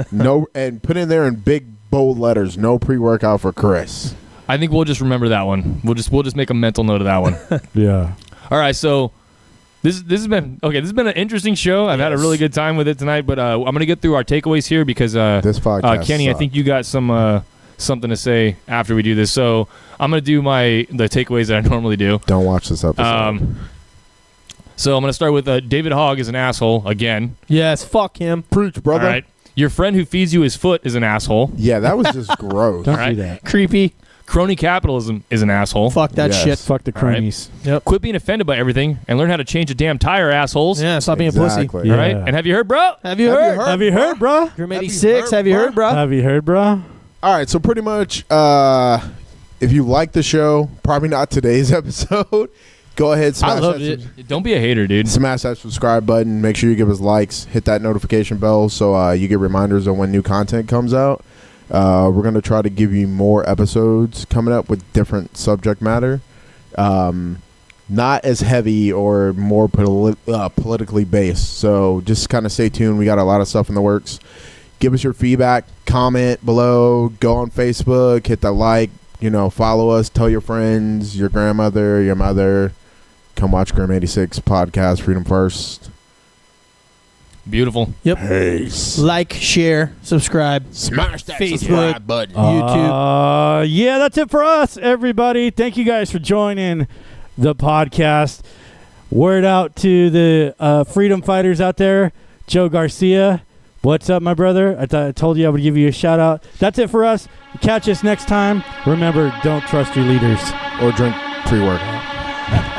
No, and put in there in big bold letters, no pre-workout for Chris. I think we'll just remember that one. We'll just make a mental note of that one. Yeah. All right, so this has been okay. This has been an interesting show. I've had a really good time with it tonight, but I'm gonna get through our takeaways here because This podcast Kenny, I sucked. think you got some something to say after we do this. So I'm gonna do the takeaways that I normally do. Don't watch this episode. So I'm gonna start with David Hogg is an asshole again. Yes, fuck him. Preach, brother. All right, your friend who feeds you his foot is an asshole. Yeah, that was just gross. Don't All right. do that. Creepy. Crony Capitalism is an asshole. Fuck that Yes. shit. Fuck the All right. cronies. Quit being offended by everything and learn how to change a damn tire, assholes. Yeah, stop being a pussy. Exactly. Yeah. All right, and have you heard, bro? Have you heard? Have you heard, bro? Grim Have you 86, heard, have you bro? heard, bro? Have you heard, bro? All right, so pretty much, if you like the show, probably not today's episode, go ahead, smash loved that it. Don't be a hater, dude. Smash that subscribe button. Make sure you give us likes. Hit that notification bell so you get reminders of when new content comes out. We're going to try to give you more episodes coming up with different subject matter. Not as heavy or more politically based. So just kind of stay tuned. We got a lot of stuff in the works. Give us your feedback. Comment below. Go on Facebook. Hit that like. Follow us. Tell your friends, your grandmother, your mother. Come watch Grim 86 podcast. Freedom First. Beautiful. Yep. Peace. Like, share, subscribe. Smash that Facebook. subscribe button. YouTube. Yeah, that's it for us, everybody. Thank you guys for joining the podcast. Word out to the freedom fighters out there. Joe Garcia, what's up, my brother? I told you I would give you a shout out. That's it for us. Catch us next time. Remember, don't trust your leaders. Or drink pre-workout.